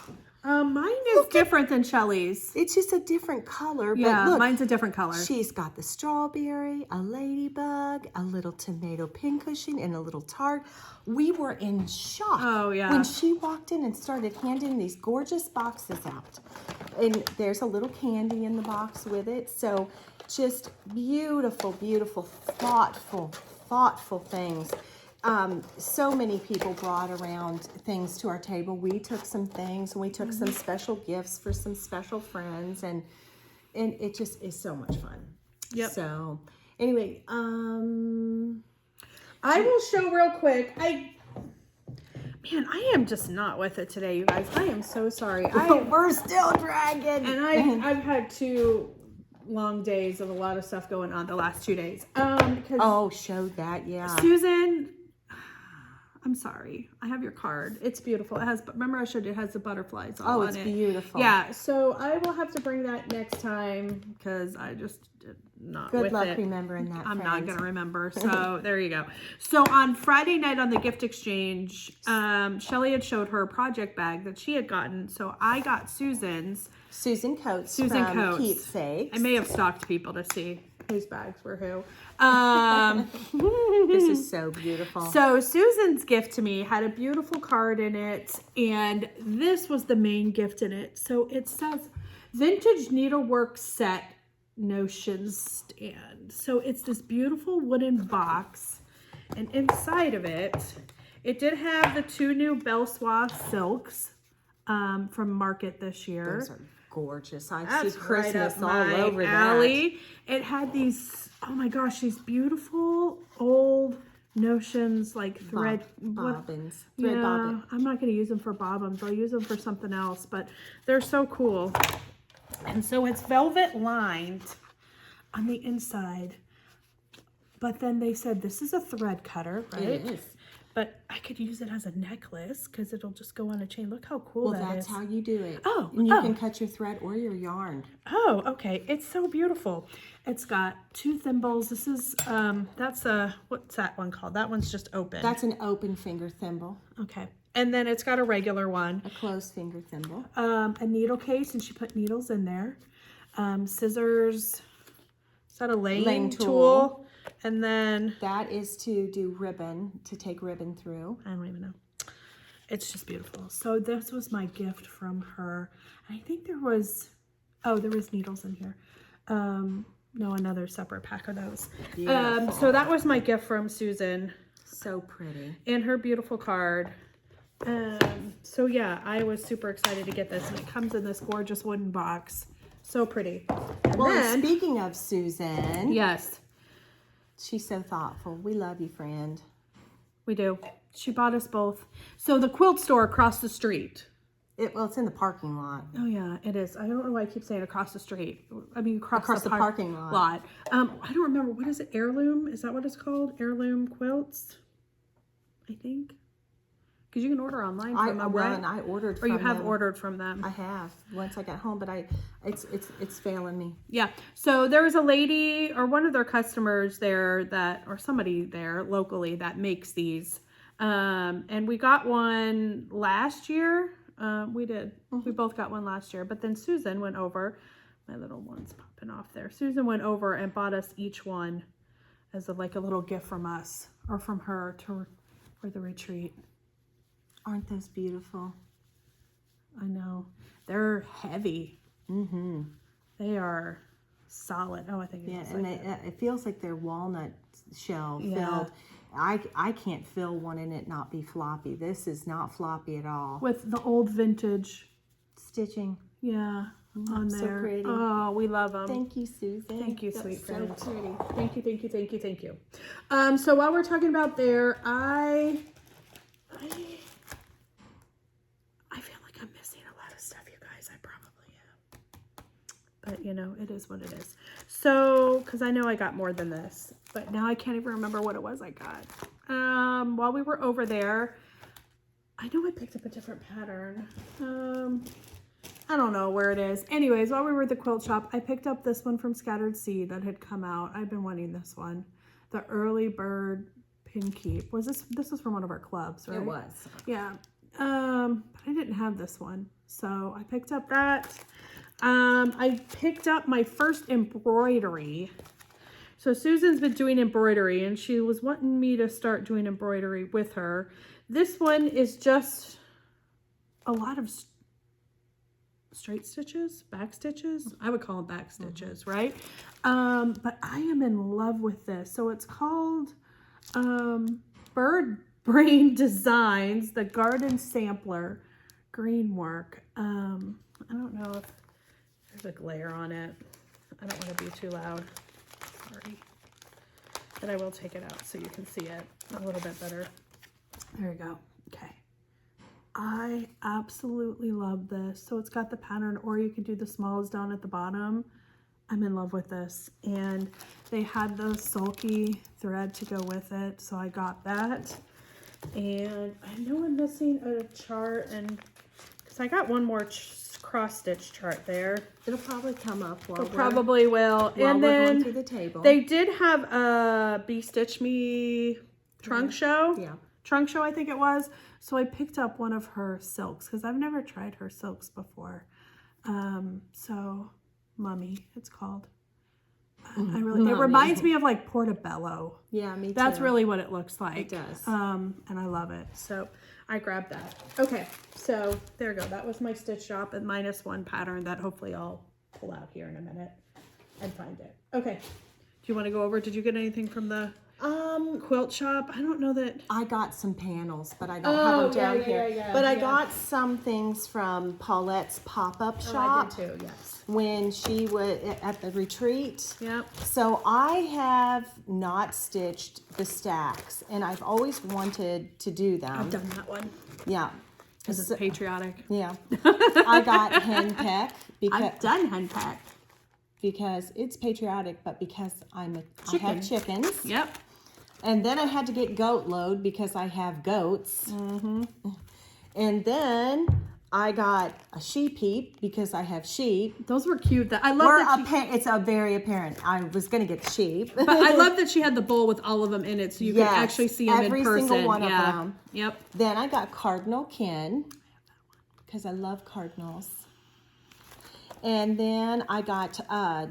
B: Mine is different than Shelly's.
A: It's just a different color.
B: Yeah,
A: but look,
B: mine's a different color.
A: She's got the strawberry, a ladybug, a little tomato pincushion, and a little tart. We were in shock when she walked in and started handing these gorgeous boxes out. And there's a little candy in the box with it. So just beautiful, beautiful, thoughtful things. So many people brought around things to our table. We took some things, and we took some special gifts for some special friends, and it just is so much fun.
B: Yep.
A: So anyway,
B: I will show real quick. Man, I am just not with it today, you guys. I am so sorry.
A: We're still dragging.
B: And I've had 2 long days of a lot of stuff going on the last 2 days.
A: Show that, yeah.
B: Susan, I'm sorry. I have your card. It's beautiful. Remember I showed you, it has the butterflies all on it.
A: Oh, it's beautiful.
B: Yeah, so I will have to bring that next time because I just did not with it.
A: Good luck remembering that,
B: I'm not going to remember. So there you go. So on Friday night on the gift exchange, Shelly had showed her project bag that she had gotten. So I got Susan Coates.
A: Keepsakes.
B: I may have stalked people to see. whose bags were who.
A: This is so beautiful.
B: So Susan's gift to me had a beautiful card in it, and this was the main gift in it. So it says Vintage Needlework Set Notions Stand. So it's this beautiful wooden box, and inside of it, it did have the 2 new Belle silks from Market this year.
A: Those are gorgeous. I
B: That's
A: see Christmas
B: right up
A: all
B: my
A: over
B: alley. It had these, oh my gosh, these beautiful old notions like thread
A: bobbins. Thread bobbin.
B: I'm not going to use them for bobbins. I'll use them for something else, but they're so cool. And so it's velvet lined on the inside. But then they said this is a thread cutter, right?
A: It is.
B: But I could use it as a necklace because it'll just go on a chain. Look how cool
A: Well,
B: that
A: that's
B: is.
A: how you do it.
B: Oh,
A: and you can cut your thread or your yarn.
B: Oh, okay. It's so beautiful. It's got 2 thimbles. This is, that's a, what's that one called? That one's just open.
A: That's an open finger thimble.
B: Okay. And then it's got a regular one.
A: A closed finger thimble.
B: A needle case, and she put needles in there. Scissors. Is that a laying tool? And then
A: that is to do ribbon, to take ribbon through.
B: I don't even know. It's just beautiful. So this was my gift from her. I think there was needles in here. No, another separate pack of those. So that was my gift from Susan.
A: So pretty. And
B: her beautiful card. So yeah, I was super excited to get this, and it comes in this gorgeous wooden box. So pretty.
A: And speaking of Susan.
B: Yes.
A: She's so thoughtful. We love you, friend.
B: We do. She bought us both. So the quilt store across the street.
A: Well, it's in the parking lot.
B: Oh, yeah, it is. I don't know why I keep saying across the street. I mean, across the
A: parking lot.
B: I don't remember. What is it? Heirloom? Is that what it's called? Heirloom Quilts? I think. Because you can order online from them, right?
A: And I ordered from them.
B: Or you have ordered from them.
A: I have. Once I got home, but it's failing me.
B: Yeah. So there was a lady or one of their customers there or somebody there locally that makes these. And we got one last year. We did. Mm-hmm. We both got one last year. But then Susan went over. My little one's popping off there. Susan went over and bought us each one as a little gift from us or from her for the retreat.
A: Aren't those beautiful?
B: I know. They're heavy.
A: Mm-hmm.
B: They are solid. Oh, I think
A: it's it feels like they're walnut shell filled. I can't feel one and it not be floppy. This is not floppy at all.
B: With the old vintage
A: stitching.
B: Yeah. On there.
A: So pretty.
B: Oh, we love them.
A: Thank you, Susan.
B: Thank you, sweet friend.
A: So pretty.
B: Thank you, thank you, thank you, thank you. So while we're talking about there, I feel like I'm missing a lot of stuff, you guys. I probably am. But, it is what it is. So, because I know I got more than this. But now I can't even remember what it was I got. While we were over there, I know I picked up a different pattern. I don't know where it is. Anyways, while we were at the quilt shop, I picked up this one from Scattered Seed that had come out. I've been wanting this one. The Early Bird Pin Keep. This was from one of our clubs, right?
A: It was.
B: Yeah. But I didn't have this one. So I picked up that. I picked up my first embroidery. So Susan's been doing embroidery and she was wanting me to start doing embroidery with her. This one is just a lot of straight stitches, back stitches. I would call them back stitches, right? But I am in love with this. So it's called Bird Brain Designs, the Garden Sampler Green Work. I don't know if there's a glare on it. I don't want to be too loud. Sorry. But I will take it out so you can see it a little bit better. There you go. Okay. I absolutely love this. So it's got the pattern, or you can do the smalls down at the bottom. I'm in love with this. And they had the sulky thread to go with it. So I got that. And I know I'm missing a chart, and because I got one more cross stitch chart there.
A: It'll probably come up while
B: probably will.
A: And then going through the table.
B: They did have a Be Stitch Me trunk show.
A: Yeah.
B: Trunk show, I think it was. So I picked up one of her silks because I've never tried her silks before. So Mummy, it's called. I really, it reminds me of like Portobello.
A: Yeah, me too.
B: That's really what it looks like.
A: It does.
B: And I love it. So I grabbed that. Okay, so there we go. That was my stitch shop and -1 pattern that hopefully I'll pull out here in a minute and find it. Okay. Do you want to go over? Did you get anything from the quilt shop? I don't know that.
A: I got some panels, but I don't have them down here. But I got some things from Paulette's pop-up shop.
B: I did too, yes.
A: When she was at the retreat.
B: Yep.
A: So I have not stitched the stacks, and I've always wanted to do them.
B: I've done that one.
A: Yeah.
B: Because it's patriotic.
A: Yeah. I got henpeck
B: I've done henpeck.
A: because it's patriotic, but because I have chickens.
B: Yep.
A: And then I had to get goat load because I have goats. And then I got a sheep heap because I have sheep.
B: Those were cute. I love that
A: it's a very apparent. I was going to get sheep.
B: But I love that she had the bowl with all of them in it, so you can actually see them in person.
A: Every single one of them.
B: Yep.
A: Then I got Cardinal Ken because I love cardinals. And then I got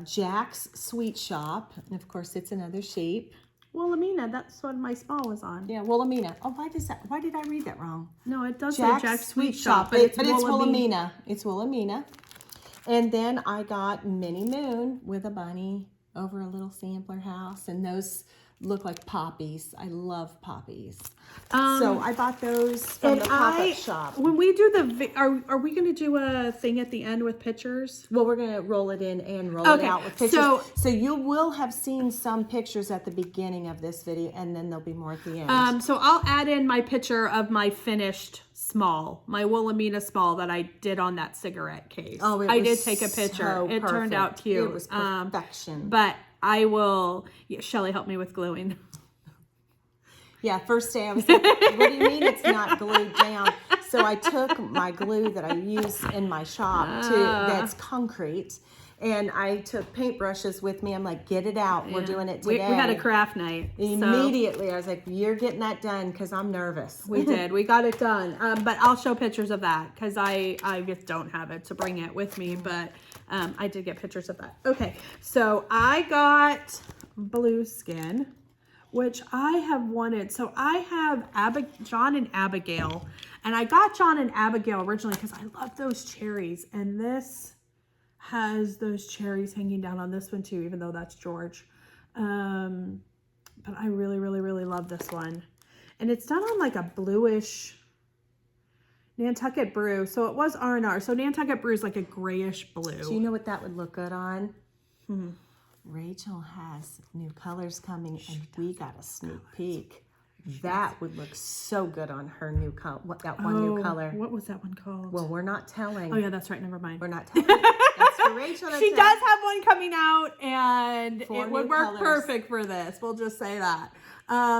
A: Jack's Sweet Shop. And of course, it's another sheep.
B: Wilhelmina, that's what my small was on.
A: Yeah, Wilhelmina. Oh, why did I read that wrong?
B: No, it does
A: Jack's
B: say Jack's Sweet Shop, but it's
A: Wilhelmina. It's Wilhelmina. And then I got Minnie Moon with a bunny over a little sampler house, and those look like poppies. I love poppies. So I bought those from the pop-up shop.
B: When we do are we going to do a thing at the end with pictures?
A: Well, we're going to roll it in and roll it out with pictures. So you will have seen some pictures at the beginning of this video, and then there'll be more at the end.
B: So I'll add in my picture of my finished small, my Wilhelmina small that I did on that cigarette case.
A: Oh,
B: I did take a picture. It turned out cute.
A: It was perfection.
B: But I will. Yeah, Shelly helped me with gluing.
A: Yeah, first day I was like, what do you mean it's not glued down? So I took my glue that I use in my shop that's concrete, and I took paintbrushes with me. I'm like, get it out. We're doing it today.
B: We had a craft night.
A: Immediately, I was like, you're getting that done because I'm nervous.
B: We did. We got it done. But I'll show pictures of that because I just don't have it to bring it with me. But I did get pictures of that. Okay, so I got blue skin, which I have wanted. So I have John and Abigail, and I got John and Abigail originally because I love those cherries, and this has those cherries hanging down on this one too, even though that's George. But I really, really, really love this one, and it's done on like a bluish Nantucket Brew. So it was R&R. So Nantucket Brew is like a grayish blue.
A: Do you know what that would look good on? Rachel has new colors coming, and we got a sneak peek. That would look so good on her new color. New color.
B: What was that one called?
A: Well, we're not telling.
B: Oh yeah, that's right. Never mind.
A: We're not telling. That's for Rachel.
B: She does have one coming out, and it would work
A: colors.
B: perfect for this. We'll just say that.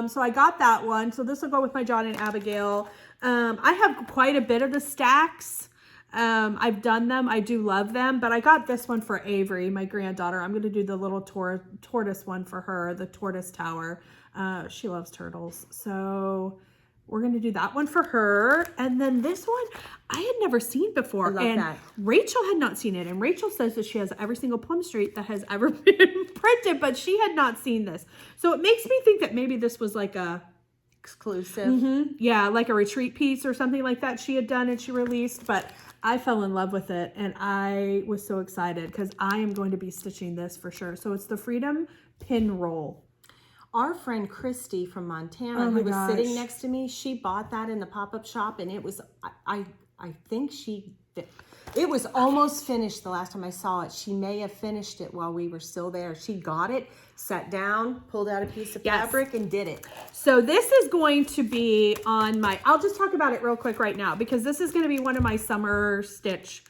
B: So I got that one. So this will go with my John and Abigail. I have quite a bit of the stacks. I've done them. I do love them, but I got this one for Avery, my granddaughter. I'm going to do the little tortoise one for her, the tortoise tower. She loves turtles. So we're going to do that one for her. And then this one I had never seen before.
A: I love that.
B: Rachel had not seen it. And Rachel says that she has every single Plum Street that has ever been printed, but she had not seen this. So it makes me think that maybe this was like a
A: exclusive.
B: Yeah, like a retreat piece or something like that she had done and she released, but I fell in love with it, and I was so excited because I am going to be stitching this for sure. So it's the Freedom Pin Roll.
A: Our friend Christy from Montana, who was sitting next to me, she bought that in the pop-up shop, and it was, I think it was almost finished the last time I saw it. She may have finished it while we were still there. She got it, sat down, pulled out a piece of fabric, and did it.
B: So this is going to be on I'll just talk about it real quick right now because this is going to be one of my summer stitch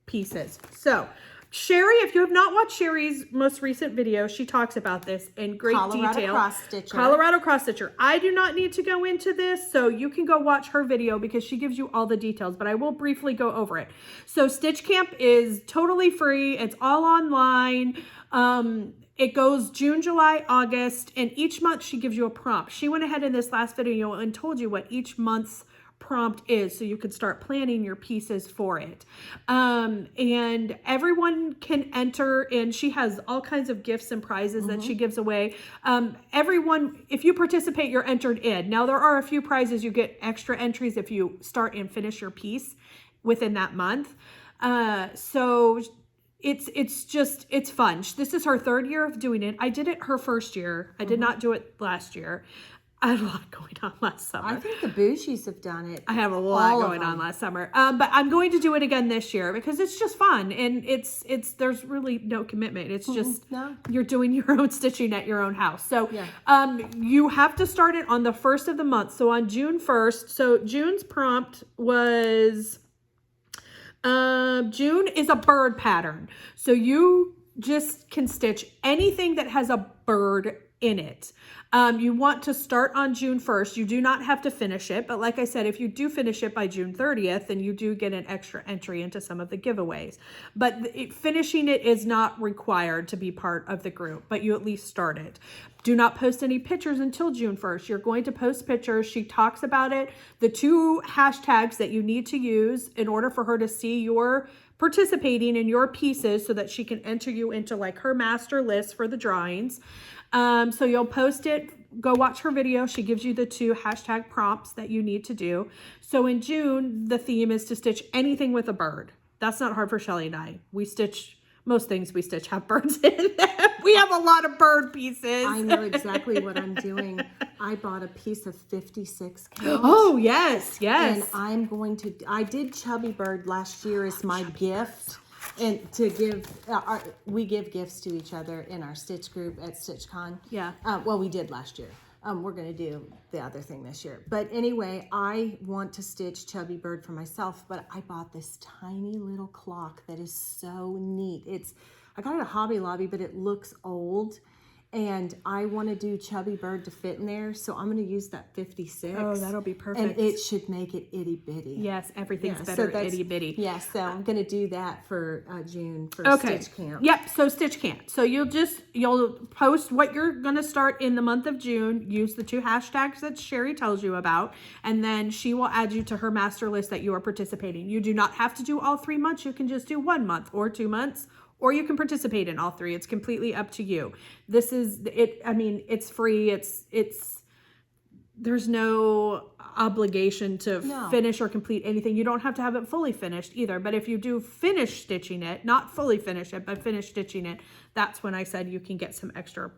B: pieces. So Sherry, if you have not watched Sherry's most recent video, she talks about this in great detail. Colorado Cross Stitcher. I do not need to go into this, so you can go watch her video because she gives you all the details, but I will briefly go over it. So Stitch Camp is totally free. It's all online. It goes June, July, August, and each month she gives you a prompt. She went ahead in this last video and told you what each month's prompt is, so you can start planning your pieces for it. And everyone can enter, and she has all kinds of gifts and prizes that she gives away. Everyone, if you participate, you're entered in. Now there are a few prizes. You get extra entries if you start and finish your piece within that month. So it's fun. This is her 3rd year of doing it. I did it her 1st year. I did not do it last year. I had a lot going on last summer.
A: I think the Bougies have done it.
B: I have a lot going on last summer. But I'm going to do it again this year because it's just fun. And there's really no commitment. It's just, you're doing your own stitching at your own house. So, you have to start it on the 1st of the month. So on June 1st, so June's prompt was, June is a bird pattern. So you just can stitch anything that has a bird in it. You want to start on June 1st. You do not have to finish it. But like I said, if you do finish it by June 30th, then you do get an extra entry into some of the giveaways. But finishing it is not required to be part of the group, but you at least start it. Do not post any pictures until June 1st. You're going to post pictures. She talks about it. The 2 hashtags that you need to use in order for her to see your participating in your pieces so that she can enter you into like her master list for the drawings. So you'll post it, go watch her video. She gives you the 2 hashtag prompts that you need to do. So in June, the theme is to stitch anything with a bird. That's not hard for Shelly and I. We stitch, most things we stitch have birds in them. We have a lot of bird pieces.
A: I know exactly what I'm doing. I bought a piece of 56 count.
B: Oh, yes, yes.
A: And I did Chubby Bird last year as my gift. And to give, we give gifts to each other in our stitch group at StitchCon.
B: Yeah.
A: Well, we did last year. We're going to do the other thing this year. But anyway, I want to stitch Chubby Bird for myself, but I bought this tiny little clock that is so neat. I got it at Hobby Lobby, but it looks old. And I want to do Chubby Bird to fit in there, so I'm going to use that 56.
B: Oh, that'll be perfect.
A: And it should make it itty bitty.
B: Yes, everything's better itty bitty.
A: Yeah, so I'm going to do that for June for Stitch Camp.
B: Yep, so Stitch Camp. So you'll post what you're going to start in the month of June. Use the 2 hashtags that Sherry tells you about, and then she will add you to her master list that you are participating. You do not have to do all 3 months. You can just do 1 month or 2 months. Or you can participate in all 3. It's completely up to you. This is it. I mean, it's free. There's no obligation to finish or complete anything. You don't have to have it fully finished either. But if you do finish stitching it, not fully finish it, but finish stitching it, that's when I said you can get some extra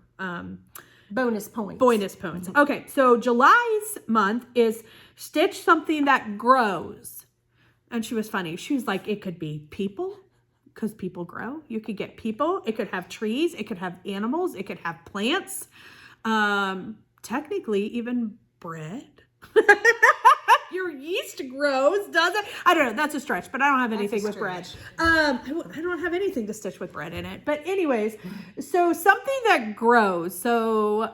A: bonus points.
B: Okay, so July's month is stitch something that grows. And she was funny. She was like, it could be people. Because people grow. You could get people. It could have trees. It could have animals. It could have plants. Technically, even bread. Your yeast grows, does it? I don't know. That's a stretch, but I don't have anything with bread. I don't have anything to stitch with bread in it. But anyways, so something that grows. So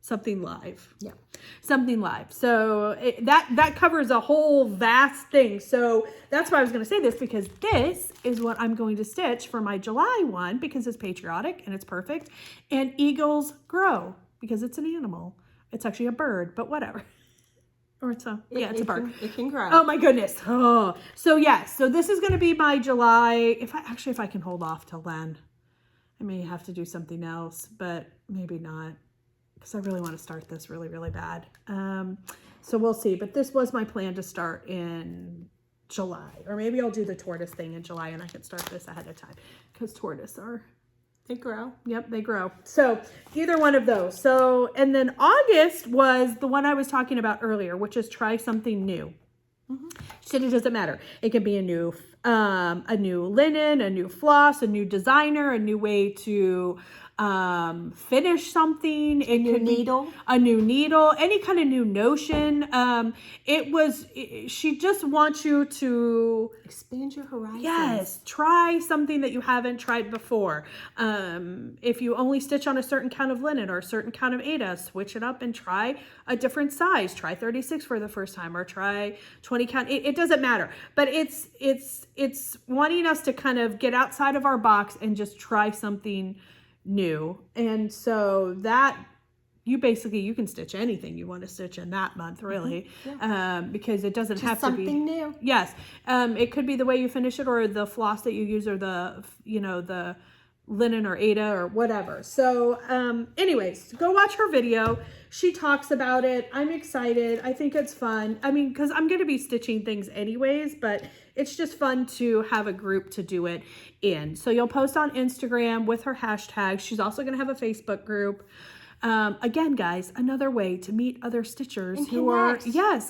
B: something live.
A: Yeah.
B: Something live. So that covers a whole vast thing. So that's why I was going to say this, because this is what I'm going to stitch for my July one, because it's patriotic and it's perfect. And eagles grow because it's an animal. It's actually a bird, but whatever. Or it's a bird.
A: It can grow.
B: Oh my goodness. Oh, so yes. So this is going to be my July. If I can hold off till then, I may have to do something else, but maybe not. Because I really want to start this really, really bad. So we'll see. But this was my plan to start in July. Or maybe I'll do the tortoise thing in July and I can start this ahead of time. Because tortoise
A: they grow.
B: Yep, they grow. So either one of those. So, and then August was the one I was talking about earlier, which is try something new. Mm-hmm. She said it doesn't matter. It can be a new linen, a new floss, a new designer, a new way to finish something, a new needle, any kind of new notion. She just wants you to
A: expand your horizons.
B: Yes, try something that you haven't tried before. If you only stitch on a certain count of linen or a certain count of Aida, switch it up and try a different size. Try 36 for the first time, or try 20 count. It doesn't matter, but it's wanting us to kind of get outside of our box and just try something new. And so that you can stitch anything you want to stitch in that month, really, because it doesn't have to be
A: something new.
B: Yes, it could be the way you finish it, or the floss that you use, or the the linen or Ada or whatever. So, anyways, go watch her video. She talks about it. I'm excited. I think it's fun. I mean, because I'm going to be stitching things anyways, but it's just fun to have a group to do it in. So you'll post on Instagram with her hashtag. She's also going to have a Facebook group. Again, guys, another way to meet other stitchers
A: and
B: who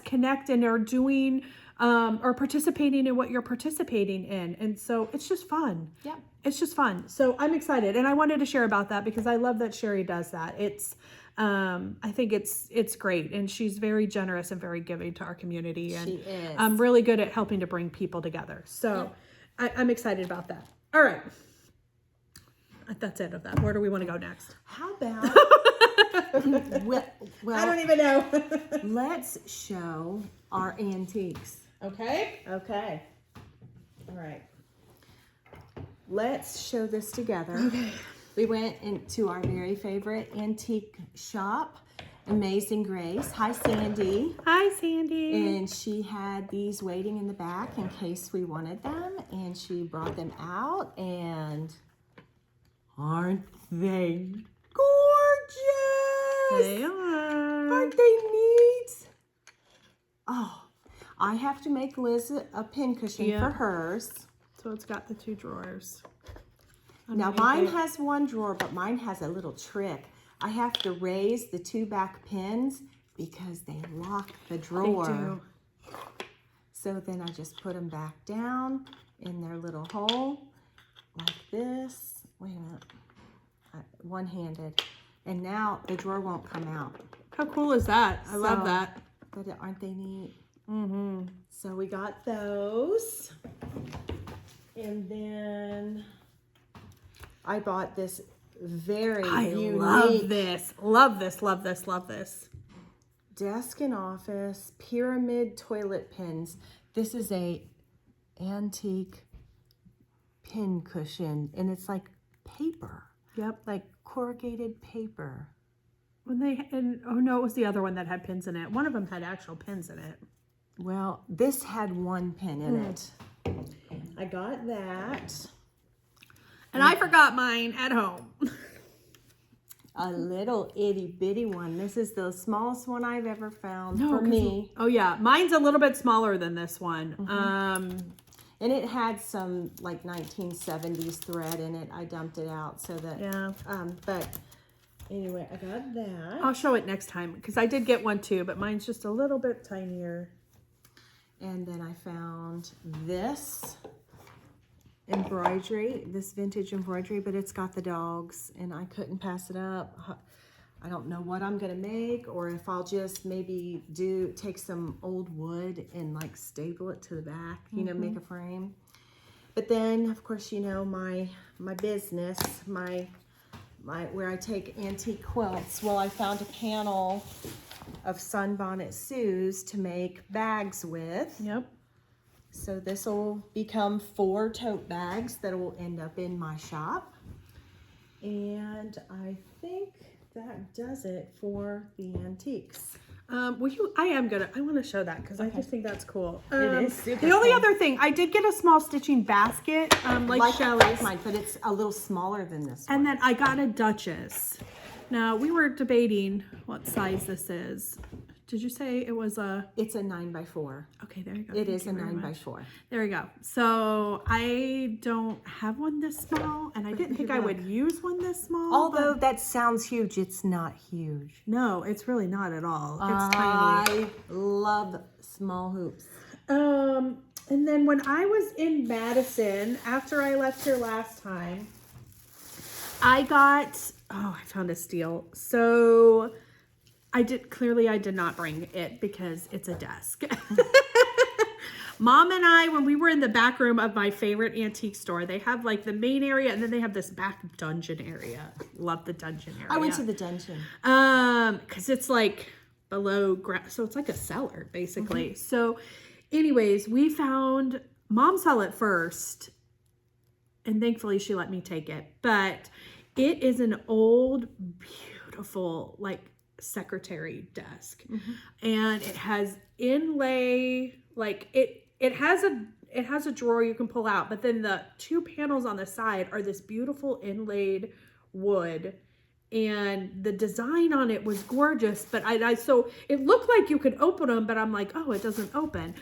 B: connect and are doing or participating in what you're participating in. And so it's just fun.
A: Yeah.
B: It's just fun. So I'm excited. And I wanted to share about that because I love that Sherry does that. It's, I think it's great. And she's very generous and very giving to our community. And
A: she is.
B: I'm really good at helping to bring people together. So I'm excited about that. All right. That's it of that. Where do we want to go next?
A: How about, well,
B: I don't even know.
A: let's show our antiques.
B: Okay.
A: Okay. All right. Let's show this together. Okay. We went into our very favorite antique shop, Amazing Grace. Hi, Sandy.
B: Hi, Sandy.
A: And she had these waiting in the back in case we wanted them. And she brought them out. And aren't they gorgeous?
B: They are.
A: Aren't they neat? Oh, I have to make Liz a pin cushion for hers.
B: So it's got the 2 drawers.
A: Now mine has 1 drawer, but mine has a little trick. I have to raise the 2 back pins because they lock the drawer.
B: They do.
A: So then I just put them back down in their little hole like this. Wait a minute. One-handed. And now the drawer won't come out.
B: How cool is that? I love that.
A: But aren't they neat?
B: Mm-hmm.
A: So we got those. And then I bought this very unique.
B: Love this. Love this, love this, love this.
A: Desk and office pyramid toilet pins. This is a antique pin cushion, and it's like paper.
B: Yep.
A: Like corrugated paper.
B: Oh no, it was the other one that had pins in it. One of them had actual pins in it.
A: Well, this had 1 pin in it. I got that.
B: And I forgot mine at home.
A: A little itty bitty one. This is the smallest one I've ever found for me.
B: Oh yeah, mine's a little bit smaller than this one.
A: And it had some like 1970s thread in it. I dumped it out so that, but anyway, I got that.
B: I'll show it next time because I did get one too, but mine's just a little bit tinier.
A: And then I found this embroidery, this vintage embroidery, but it's got the dogs and I couldn't pass it up. I don't know what I'm gonna make, or if I'll just maybe take some old wood and like staple it to the back, you know, make a frame. But then of course, you know, my business, my where I take antique quilts. Well, I found a panel of Sunbonnet Sue's to make bags with.
B: Yep.
A: So this will become 4 tote bags that will end up in my shop. And I think that does it for the antiques.
B: I want to show that because I just think that's cool.
A: It is super
B: The only
A: cool.
B: other thing, I did get a small stitching basket, like Shelly's.
A: Mine, but it's a little smaller than this one.
B: And then I got a Duchess. Now, we were debating what size this is. Did you say it was a...
A: It's a 9x4.
B: Okay, there you go.
A: It is a 9x4.
B: There you go. So I don't have one this small, and I didn't think I would use one this small.
A: Although that sounds huge, it's not huge.
B: No, it's really not at all. It's tiny.
A: I love small hoops.
B: And then when I was in Madison, after I left here last time, I found a steal. So I did not bring it because it's a desk. Mom and I, when we were in the back room of my favorite antique store, they have like the main area and then they have this back dungeon area. Love the dungeon area.
A: I went to the dungeon.
B: Because it's like below ground. So it's like a cellar basically. So anyways, we found, Mom saw it first and thankfully she let me take it. But it is an old, beautiful, like secretary desk. And it has inlay, like it has a drawer you can pull out, but then the 2 panels on the side are this beautiful inlaid wood, and the design on it was gorgeous. But so it looked like you could open them, but I'm like, oh, it doesn't open.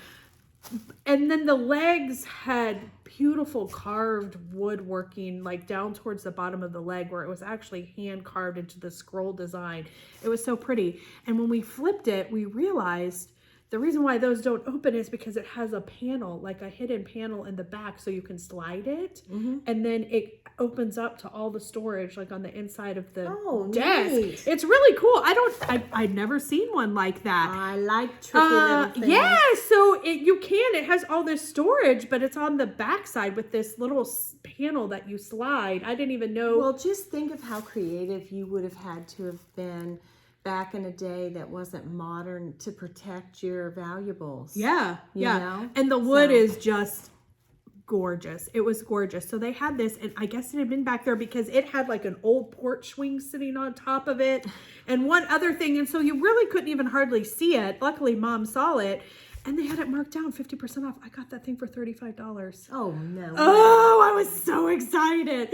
B: And then the legs had beautiful carved woodworking, like down towards the bottom of the leg, where it was actually hand carved into the scroll design. It was so pretty. And when we flipped it, we realized the reason why those don't open is because it has a panel, like a hidden panel in the back, so you can slide it, and then it opens up to all the storage, like on the inside of the desk.
A: Neat.
B: It's really cool. I'd never seen one like that.
A: I like tricky little things.
B: Yeah, so it has all this storage, but it's on the back side with this little panel that you slide. I didn't even know.
A: Well, just think of how creative you would have had to have been back in a day that wasn't modern to protect your valuables.
B: Yeah,
A: You know?
B: And the wood is just gorgeous. It was gorgeous. So they had this, and I guess it had been back there because it had like an old porch swing sitting on top of it and one other thing. And so you really couldn't even hardly see it. Luckily, Mom saw it. And they had it marked down 50% off. I got that thing for $35.
A: Oh, no.
B: Oh, I was so excited.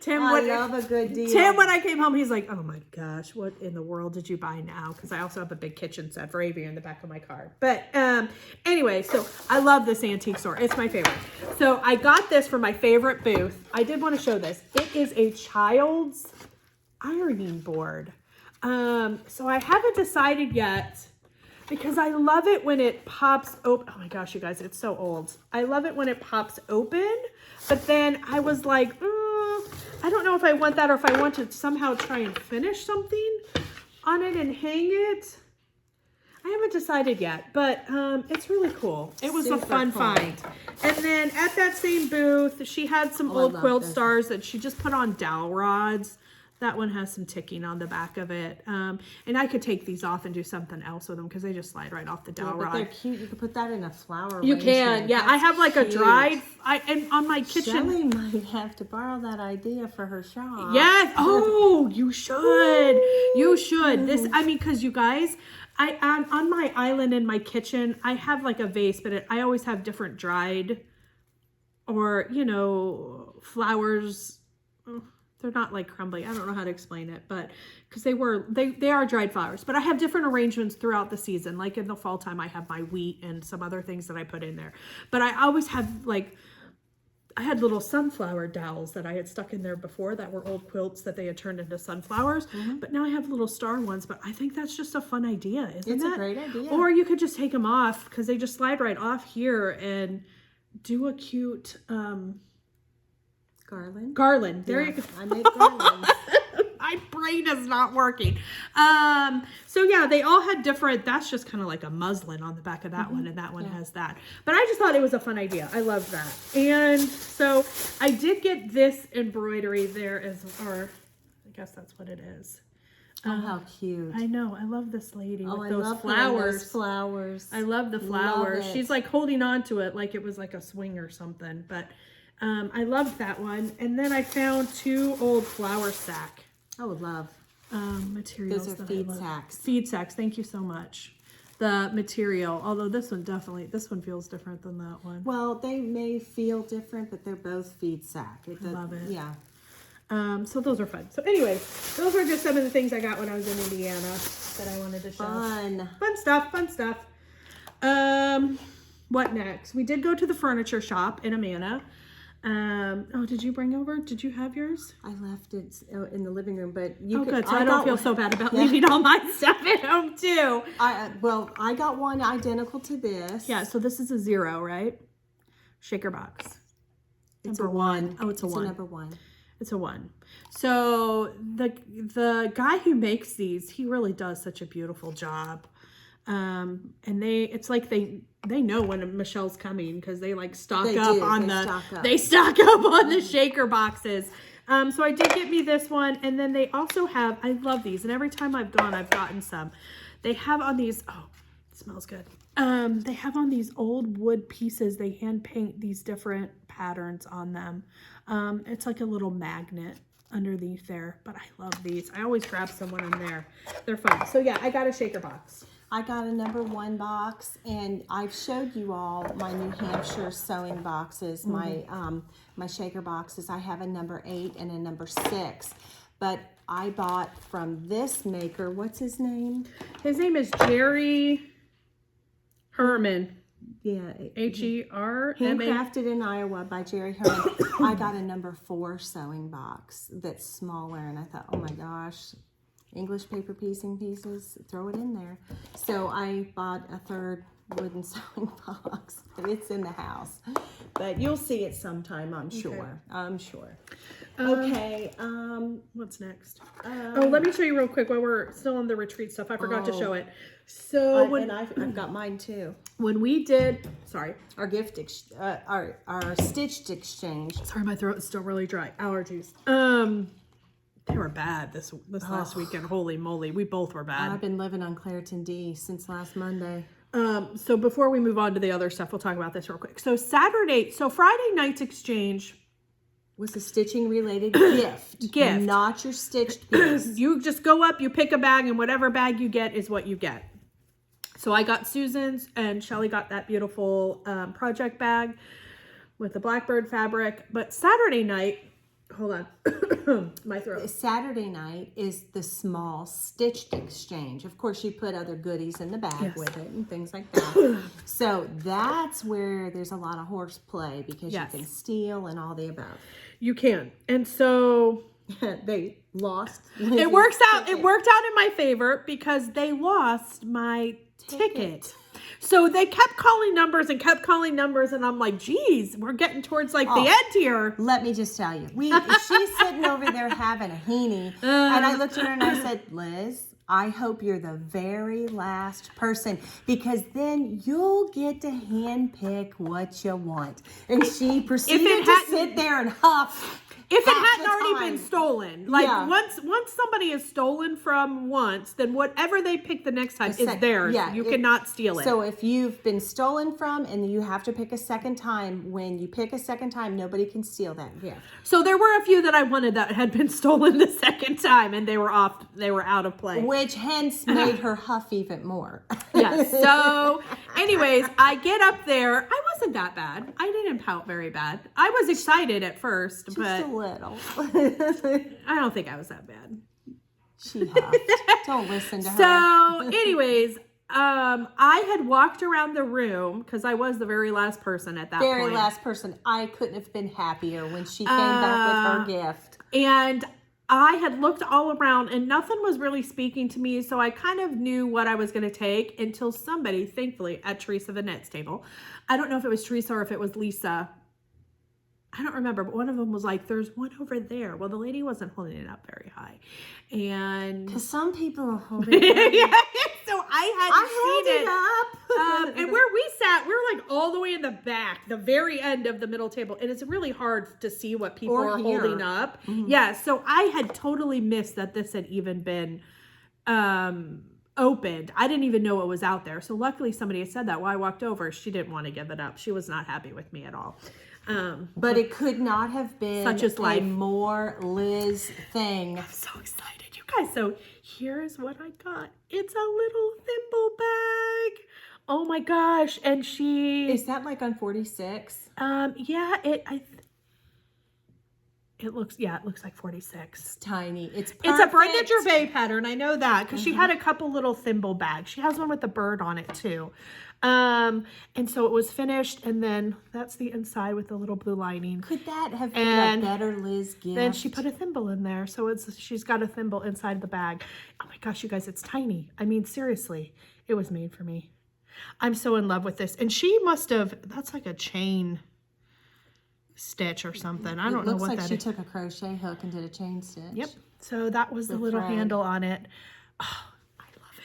A: I love a good deal.
B: Tim, when I came home, he's like, oh my gosh, what in the world did you buy now? Because I also have a big kitchen set for Avery in the back of my car. But anyway, so I love this antique store. It's my favorite. So I got this for my favorite booth. I did want to show this. It is a child's ironing board. So I haven't decided yet, because I love it when it pops open. Oh my gosh, you guys, it's so old. I love it when it pops open, but then I was like, I don't know if I want that or if I want to somehow try and finish something on it and hang it. I haven't decided yet, but it's really cool. It was
A: Super
B: a fun
A: cool.
B: find. And then at that same booth, she had some old
A: love
B: quilt
A: this.
B: stars that she just put on dowel rods. That one has some ticking on the back of it. And I could take these off and do something else with them because they just slide right off the dowel
A: But
B: rod.
A: they're cute. You could put that in a flower
B: You can,
A: arrangement.
B: yeah. I
A: That's
B: have like a
A: cute.
B: dried, and on my kitchen.
A: Shelley might have to borrow that idea for her shop.
B: Yes. Oh, you should. You should. This, I mean, because you guys, on my island in my kitchen, I have like a vase, but I always have different dried or, flowers. They're not like crumbly. I don't know how to explain it, but because they are dried flowers, but I have different arrangements throughout the season. Like in the fall time, I have my wheat and some other things that I put in there, but I always have I had little sunflower dowels that I had stuck in there before that were old quilts that they had turned into sunflowers. But now I have little star ones, but I think that's just a fun idea, isn't it?
A: It's a great idea.
B: Or you could just take them off because they just slide right off here and do a cute, Garland. There you go.
A: I made garlands.
B: My brain is not working. So yeah, they all had different, that's just kind of like a muslin on the back of that one, and that one has that. But I just thought it was a fun idea. I love that. And so I did get this embroidery there or I guess that's what it is.
A: Oh, how cute.
B: I know. I love this lady with
A: I
B: those
A: love
B: flowers.
A: those flowers.
B: I love the flowers. She's like holding on to it like it was like a swing or something. But I loved that one. And then I found 2 old flour sack
A: love.
B: materials.
A: Those are
B: that
A: feed
B: I love.
A: sacks.
B: Feed sacks. Thank you so much. The material, although this one feels different than that one.
A: Well, they may feel different, but they're both feed sack.
B: I love it.
A: Yeah.
B: So those are fun. So anyway, those are just some of the things I got when I was in Indiana that I wanted to show. Fun stuff. What next? We did go to the furniture shop in Amana. Did you have yours?
A: I left it in the living room, but you
B: good. So I don't feel so bad about leaving all my stuff at home too.
A: I got one identical to this.
B: Yeah, so this is a 0, right? Shaker box.
A: It's
B: Number
A: a 1.
B: Oh, it's a 1.
A: It's a number 1.
B: It's a 1. So the guy who makes these, he really does such a beautiful job. And it's like they know when Michelle's coming because they like stock up on the shaker boxes. So I did get me this one, and then they also have, I love these, and every time I've gone, I've gotten some. They have on these, it smells good. They have on these old wood pieces, they hand paint these different patterns on them. It's like a little magnet. underneath there, but I love these. I always grab someone in there. They're fun. So yeah, I got a shaker box.
A: I got a number 1 box, and I've showed you all my New Hampshire sewing boxes, my shaker boxes. I have a number 8 and a number 6, but I bought from this maker. What's his name?
B: His name is Jerry Herman.
A: Yeah,
B: H-E-R.
A: Handcrafted in Iowa by Jerry Herman. I got a number 4 sewing box that's smaller, and I thought, oh my gosh, English paper piecing pieces, throw it in there. So I bought a 3rd wooden sewing box, but it's in the house. But you'll see it sometime, I'm sure.
B: Okay.
A: I'm sure. Okay.
B: What's next? Oh, let me show you real quick while we're still on the retreat stuff. I forgot to show it. So
A: and I've got mine too.
B: When we did,
A: our gift, our stitched exchange.
B: Sorry, my throat is still really dry. Allergies. They were bad this last weekend. Holy moly, we both were bad.
A: I've been living on Claritin D since last Monday.
B: So before we move on to the other stuff, we'll talk about this real quick. So Friday night's exchange
A: was a stitching related gift, not your stitched piece.
B: You just go up, you pick a bag, and whatever bag you get is what you get. So I got Susan's, and Shelly got that beautiful project bag with the blackbird fabric. But Saturday night, hold on, my throat.
A: Saturday night is the small stitched exchange. Of course, you put other goodies in the bag with it and things like that. So that's where there's a lot of horseplay because you can steal and all the above.
B: You can. And so
A: they lost.
B: It works out. It worked out in my favor because they lost my ticket. So they kept calling numbers, and I'm like, geez, we're getting towards like the end here.
A: Let me just tell you, she's sitting over there having a heaney, and I looked at her and I said, Liz, I hope you're the very last person because then you'll get to handpick what you want. And she proceeded to sit there and huff.
B: If it hadn't already been stolen, like once somebody is stolen from once, then whatever they pick the next time is theirs. Yeah, you cannot steal it.
A: So if you've been stolen from and you have to pick a second time, when you pick a second time, nobody can steal that gift.
B: So there were a few that I wanted that had been stolen the second time, and they were out of play.
A: Which hence made her huff even more.
B: Yes. So anyways, I get up there. I wasn't that bad. I didn't pout very bad. I was excited at first,
A: Just
B: but
A: a little.
B: I don't think I was that bad.
A: She huffed. Don't listen to her.
B: So anyways, I had walked around the room because I was the very last person at that point.
A: Very last person. I couldn't have been happier when she came back with her gift.
B: And I had looked all around and nothing was really speaking to me. So I kind of knew what I was going to take until somebody, thankfully, at Teresa Vanette's table. I don't know if it was Teresa or if it was Lisa. I don't remember, but one of them was like, there's one over there. Well, the lady wasn't holding it up very high. And
A: because some people are holding it up.
B: Yeah, so I hadn't seen it up. And where we sat, we were like all the way in the back, the very end of the middle table. And it's really hard to see what people are holding up. Mm-hmm. Yeah, so I had totally missed that this had even been opened. I didn't even know it was out there. So luckily somebody had said that while I walked over. She didn't want to give it up. She was not happy with me at all.
A: But it could not have been
B: such as life.
A: A more Liz thing.
B: I'm so excited, you guys. So here's what I got. It's a little thimble bag. Oh my gosh. And
A: is that like on 46?
B: Yeah, it looks like 46. It's
A: tiny. It's perfect.
B: It's a Brenda Gervais pattern. I know that because she had a couple little thimble bags. She has one with a bird on it too. And so it was finished, and then that's the inside with the little blue lining.
A: Could that have been a better Liz gift?
B: Then she put a thimble in there, so she's got a thimble inside the bag. Oh my gosh, you guys, it's tiny. I mean, seriously, it was made for me. I'm so in love with this, and she must have. That's like a chain stitch or something. I don't know what that is.
A: It looks like she took a crochet hook and did a chain stitch.
B: Yep. So that was the little handle on it. Oh,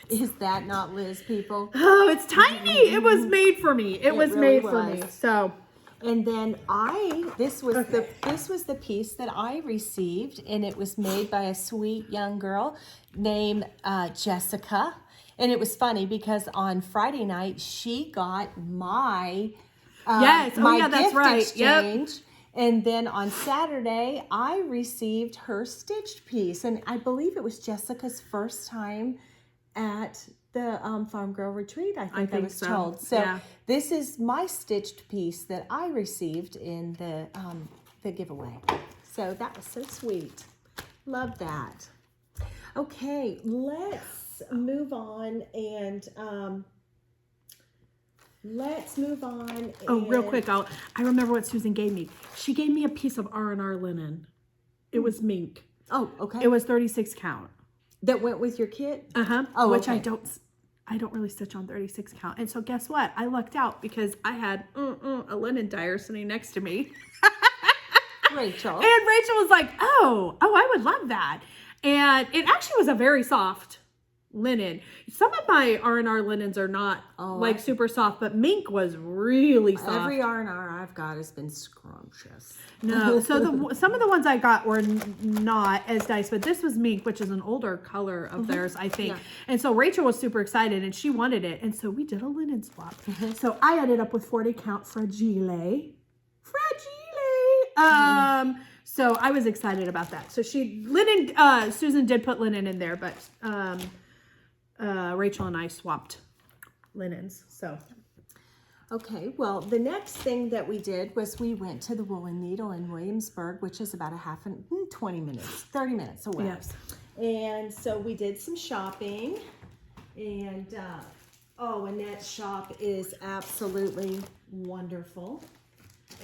A: is that not Liz, people?
B: Oh, it's tiny. It was made for me. It was really made for me. So,
A: and then this was the piece that I received, and it was made by a sweet young girl named Jessica. And it was funny because on Friday night she got my
B: gift
A: exchange.
B: Yep.
A: And then on Saturday, I received her stitched piece. And I believe it was Jessica's first time at the Farm Girl Retreat, I think I was told. So this is my stitched piece that I received in the giveaway. So that was so sweet. Love that. Okay, let's move on and
B: Oh, real quick, I remember what Susan gave me. She gave me a piece of R&R linen. It was mink.
A: Oh, okay.
B: It was 36 count.
A: That went with your kit?
B: Oh, which okay. I don't really stitch on 36 count. And so guess what? I lucked out because I had a linen dyer sitting next to me.
A: Rachel.
B: And Rachel was like, oh, I would love that. And it actually was a very soft linen. Some of my R&R linens are not like super soft, but mink was really soft.
A: Every R&R I've got has been scrumptious.
B: No, so some of the ones I got were not as nice, but this was mink, which is an older color of theirs, I think. Yeah. And so Rachel was super excited and she wanted it. And so we did a linen swap. So I ended up with 40 count fragile. So I was excited about that. So Susan did put linen in there, but Rachel and I swapped linens. So
A: okay, well, the next thing that we did was we went to the Woolen Needle in Williamsburg, which is about 30 minutes away.
B: Yes.
A: And so we did some shopping, and and that shop is absolutely wonderful.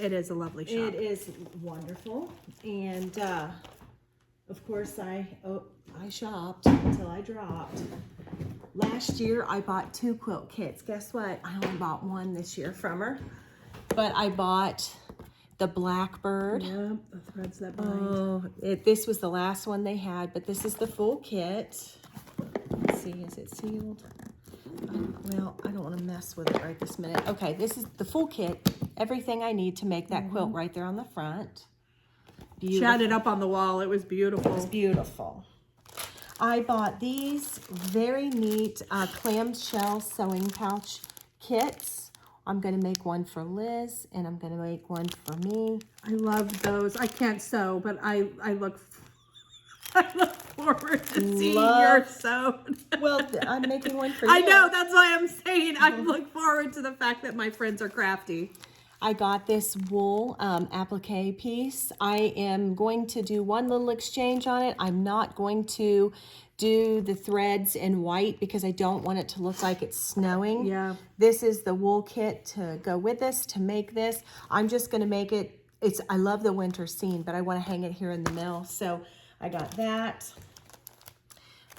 B: It is a lovely shop.
A: It is wonderful, and of course I shopped until I dropped. Last year I bought 2 quilt kits. Guess what? I only bought 1 this year from her, but I bought the Blackbird.
B: Yep, the threads that bind.
A: Oh, this was the last one they had, but this is the full kit. Let's see, is it sealed? Well, I don't want to mess with it right this minute. Okay, this is the full kit. Everything I need to make that quilt right there on the front.
B: Beautiful. She had it up on the wall. It was beautiful.
A: It was beautiful. I bought these very neat clamshell sewing pouch kits. I'm going to make one for Liz, and I'm going to make one for me.
B: I love those. I can't sew, but I look forward to seeing yours sewn.
A: Well, I'm making one for you.
B: I know, that's why I'm saying I look forward to the fact that my friends are crafty.
A: I got this wool applique piece. I am going to do one little exchange on it. I'm not going to do the threads in white because I don't want it to look like it's snowing.
B: Yeah.
A: This is the wool kit to go with this, to make this. I'm just going to make it. I love the winter scene, but I want to hang it here in the mill. So I got that.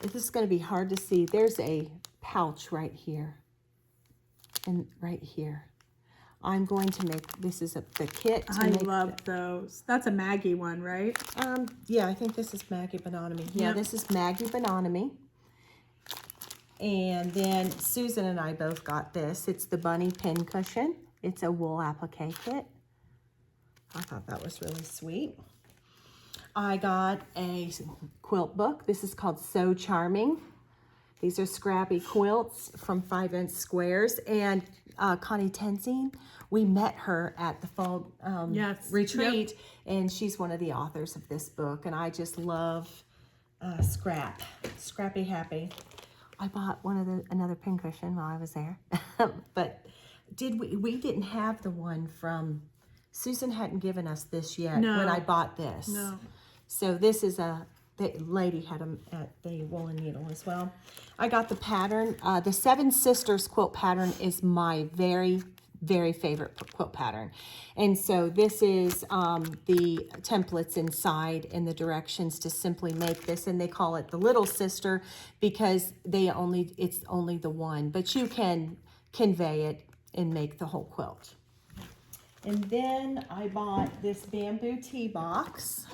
A: This is going to be hard to see. There's a pouch right here and right here. I'm going to make, this is the kit.
B: I love those. That's a Maggie one, right?
A: Yeah, I think this is Maggie Bononomy. Yeah, this is Maggie Bononomy. And then Susan and I both got this. It's the Bunny Pin Cushion. It's a wool applique kit. I thought that was really sweet. I got a quilt book. This is called So Charming. These are scrappy quilts from 5-inch squares. And Connie Tenzing, we met her at the fall retreat, and she's one of the authors of this book. And I just love Scrappy Happy. I bought another pincushion while I was there, but we didn't have the one from Susan. Hadn't given us this yet when I bought this.
B: No.
A: So this is the lady had them at the Woolen Needle as well. I got the pattern. The Seven Sisters quilt pattern is my very, very favorite quilt pattern. And so this is the templates inside and the directions to simply make this. And they call it the Little Sister because it's only the one. But you can convey it and make the whole quilt. And then I bought this bamboo tea box.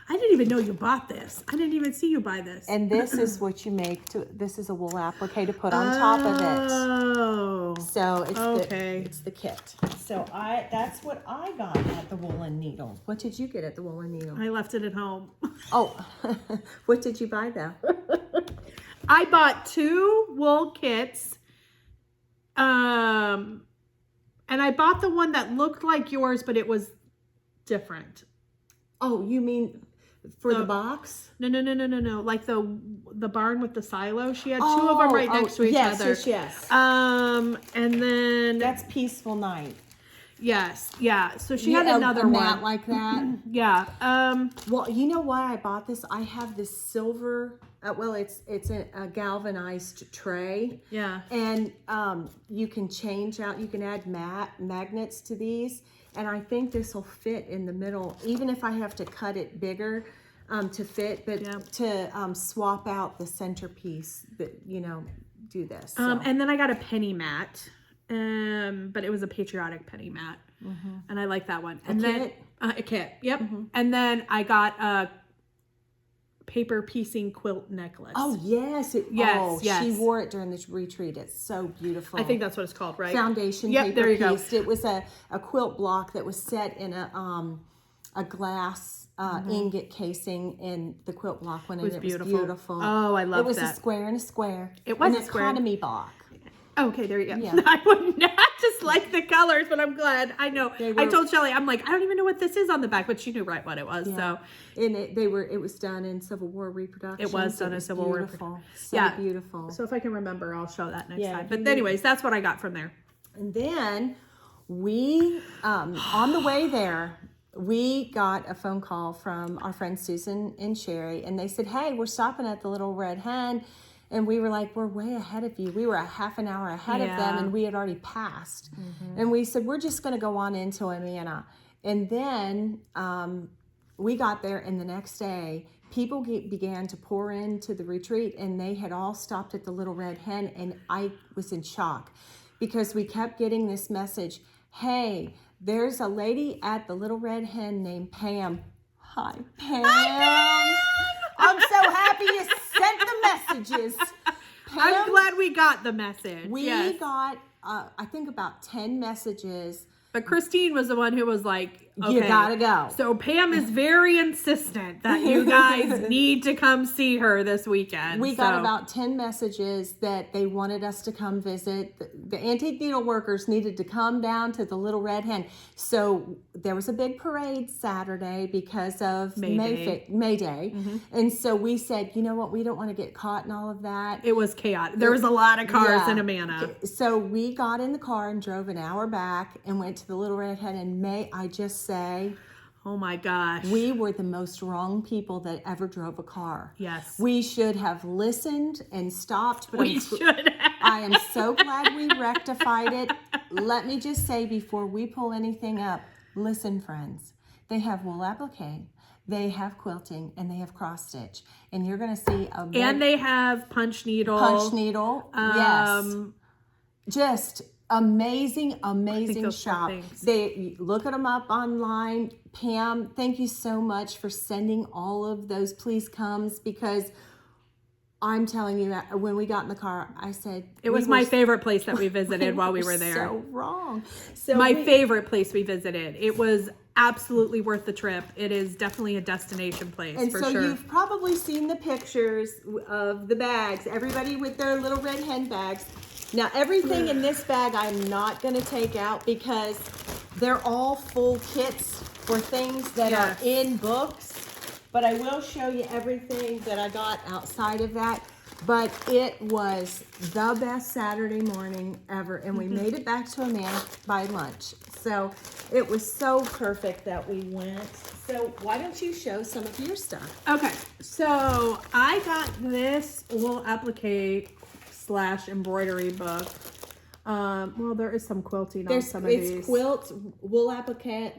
B: I didn't even know you bought this. I didn't even see you buy this.
A: And this is what you make. This is a wool applique to put on top of it.
B: Oh.
A: So it's the kit. So that's what I got at the Woolen Needle. What did you get at the Woolen Needle?
B: I left it at home.
A: Oh, what did you buy though?
B: I bought 2 wool kits. And I bought the one that looked like yours, but it was different.
A: Oh, you mean for the box?
B: No. Like the barn with the silo. She had two of them right next to each other.
A: Yes.
B: And then
A: That's Peaceful Night.
B: Yes. Yeah. So she had another one
A: mat like that.
B: Yeah.
A: Well, you know why I bought this? I have this silver. Well, it's a galvanized tray.
B: Yeah.
A: And you can change out. You can add magnets to these, and I think this will fit in the middle, even if I have to cut it bigger to fit. But to swap out the centerpiece, that do this. So.
B: And then I got a penny mat. But it was a patriotic penny mat, and I like that one. And a kit, yep. And then I got a paper piecing quilt necklace.
A: Oh yes,
B: yes.
A: She wore it during this retreat. It's so beautiful.
B: I think that's what it's called, right?
A: Foundation paper
B: there you
A: pieced. Go. It was a quilt block that was set in a glass ingot casing in the quilt block when it was beautiful.
B: Oh, I love that.
A: It was a square and a square.
B: It was
A: an
B: a square.
A: economy block.
B: Okay, there you go.
A: Yeah.
B: I would not just like the colors, but I'm glad. I know. I told Shelly, I'm like, I don't even know what this is on the back, but she knew right what it was.
A: Yeah.
B: So,
A: and it was done in Civil War reproduction.
B: It was done in Civil War reproduction.
A: So beautiful.
B: So if I can remember, I'll show that next time. But anyways, that's what I got from there.
A: And then we, on the way there, we got a phone call from our friends Susan and Sherry, and they said, "Hey, we're stopping at the Little Red Hen." And we were like, we're way ahead of you. We were a half an hour ahead of them, and we had already passed. And we said, we're just going to go on into Amana. And then we got there, and the next day, people began to pour into the retreat, and they had all stopped at the Little Red Hen, and I was in shock because we kept getting this message, hey, there's a lady at the Little Red Hen named Pam. Hi, Pam. Hi, Pam. I'm so happy you sent the messages. Pam,
B: I'm glad we got the message.
A: We got, I think, about 10 messages.
B: But Christine was the one who was like, okay,
A: you gotta go.
B: So Pam is very insistent that you guys need to come see her this weekend.
A: We got about 10 messages that they wanted us to come visit. The Antique Needleworkers needed to come down to the Little Red Hen. So there was a big parade Saturday because of May Day. And so we said, you know what, we don't want to get caught in all of that.
B: It was chaotic. There was a lot of cars in Amana.
A: So we got in the car and drove an hour back and went to the Little Red Hen. And may I just say,
B: oh my gosh,
A: we were the most wrong people that ever drove a car.
B: Yes.
A: We should have listened and stopped. But
B: we should have.
A: I am so glad we rectified it. Let me just say before we pull anything up, listen, friends, they have wool appliqué, they have quilting, and they have cross stitch. And you're going to see
B: and they have punch needle.
A: Yes. Just amazing shop. They look at them up online. Pam, thank you so much for sending all of those please comes, because I'm telling you that when we got in the car, I said
B: it was my favorite place that we visited while we were there.
A: So wrong. So
B: my favorite place we visited. It was absolutely worth the trip. It is definitely a destination place,
A: and
B: for
A: so
B: sure.
A: You've probably seen the pictures of the bags. Everybody with their Little Red Hen bags. Now, everything in this bag I'm not going to take out because they're all full kits for things that are in books. But I will show you everything that I got outside of that. But it was the best Saturday morning ever. And we made it back to Amana by lunch. So it was so perfect that we went. So why don't you show some of your stuff?
B: Okay, so I got this wool applique / embroidery book. Well, there is some quilting on some of these.
A: It's quilt, wool applique,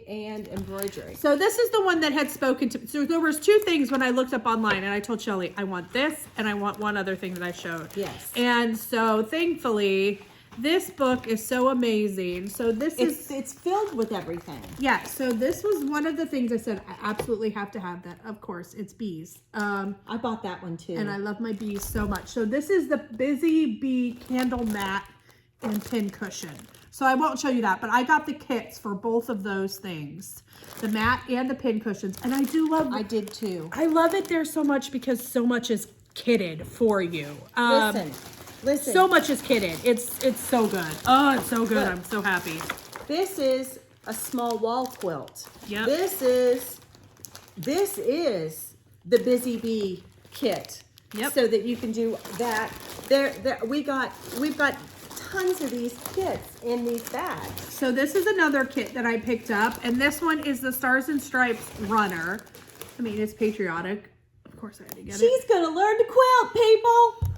A: and embroidery.
B: So this is the one that had spoken to me. So there was two things when I looked up online, and I told Shelly, I want this, and I want one other thing that I showed.
A: Yes.
B: And so thankfully, this book is so amazing. So
A: it's filled with everything.
B: Yeah. So this was one of the things I said, I absolutely have to have that. Of course, it's bees.
A: I bought that one too.
B: And I love my bees so much. So this is the Busy Bee candle mat and pin cushion. So I won't show you that, but I got the kits for both of those things, the mat and the pin cushions. And I do love
A: I did too.
B: I love it there so much because so much is kitted for you.
A: Listen.
B: So much is kitted. It's so good. Oh, it's so good. I'm so happy.
A: This is a small wall quilt.
B: Yep.
A: This is the Busy Bee kit.
B: Yep.
A: So that you can do that. We've got tons of these kits in these bags.
B: So this is another kit that I picked up, and this one is the Stars and Stripes runner. I mean, it's patriotic. Of course I had to get it.
A: She's gonna learn to quilt, people.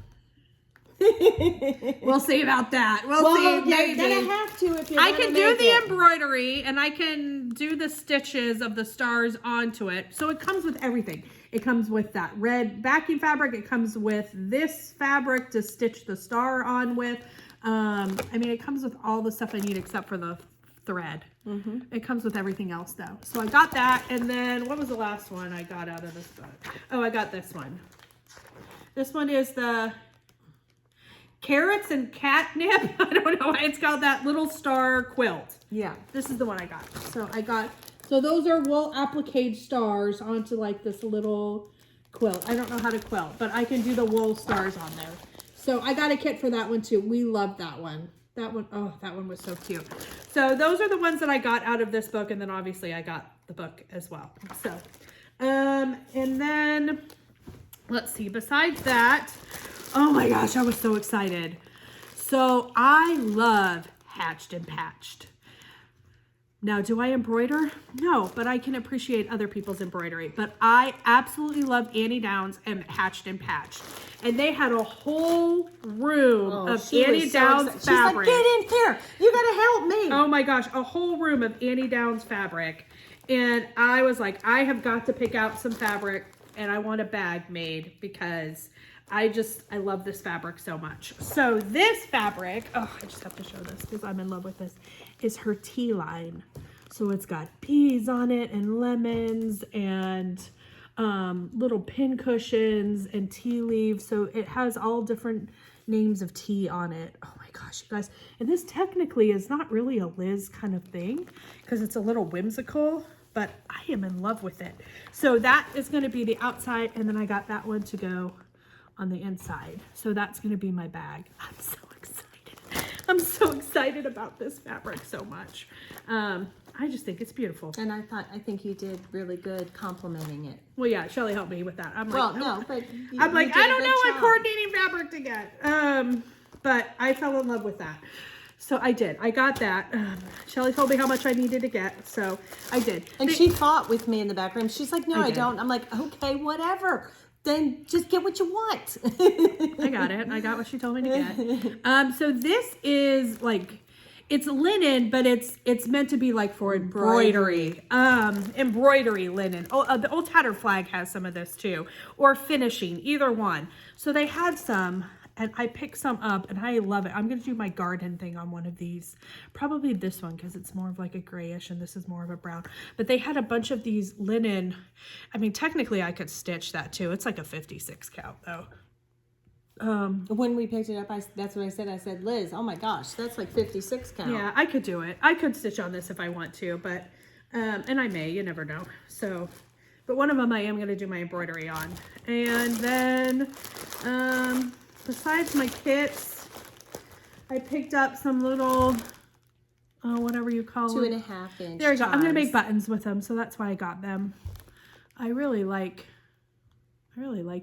B: We'll see about that. We'll see. Maybe.
A: You're gonna have to if you're
B: I can do the embroidery, and I can do the stitches of the stars onto it. So it comes with everything. It comes with that red backing fabric. It comes with this fabric to stitch the star on with. I mean, it comes with all the stuff I need except for the thread. It comes with everything else though. So I got that, and then what was the last one I got out of this book? Oh, I got this one. This one is the Carrots and Catnip. I don't know why it's called that, little star quilt.
A: Yeah.
B: This is the one I got. So those are wool applique stars onto like this little quilt. I don't know how to quilt, but I can do the wool stars on there. So I got a kit for that one too. We love that one. That one was so cute. So those are the ones that I got out of this book, and then obviously I got the book as well. So, and then let's see, besides that, oh my gosh, I was so excited. So I love Hatched and Patched. Now, do I embroider? No, but I can appreciate other people's embroidery. But I absolutely love Annie Downs and Hatched and Patched. And they had a whole room of Annie Downs fabric. She's like,
A: get in here. You got to help me.
B: Oh my gosh, a whole room of Annie Downs fabric. And I was like, I have got to pick out some fabric, and I want a bag made because I love this fabric so much. So this fabric, I just have to show this because I'm in love with this, is her tea line. So it's got peas on it and lemons and little pin cushions and tea leaves. So it has all different names of tea on it. Oh my gosh, you guys. And this technically is not really a Liz kind of thing because it's a little whimsical, but I am in love with it. So that is going to be the outside, and then I got that one to go on the inside. So that's going to be my bag. I'm so excited. I'm so excited about this fabric so much. I just think it's beautiful.
A: And I think you did really good complimenting it.
B: Well, yeah, Shelly helped me with that. I'm like,
A: well, no, but
B: I'm like, I don't know what coordinating fabric to get. But I fell in love with that. So I did. I got that. Shelly told me how much I needed to get, so I did.
A: And she fought with me in the back room. She's like, no, I don't. I'm like, okay, whatever. Then just get what you want.
B: I got it. I got what she told me to get. So this is like, it's linen, but it's meant to be like for embroidery. Embroidery linen. The Old Tattered Flag has some of this too, or finishing, either one. So they had some, and I picked some up, and I love it. I'm going to do my garden thing on one of these. Probably this one, because it's more of like a grayish, and this is more of a brown. But they had a bunch of these linen. I mean, technically, I could stitch that too. It's like a 56 count, though.
A: When we picked it up, that's what I said. I said, Liz, oh my gosh, that's like 56 count.
B: Yeah, I could do it. I could stitch on this if I want to, but, and I may, you never know. So, but one of them I am going to do my embroidery on. And then, besides my kits, I picked up some little, whatever you call them.
A: 2.5 inch.
B: There you go. I'm going to make buttons with them, so that's why I got them. I really like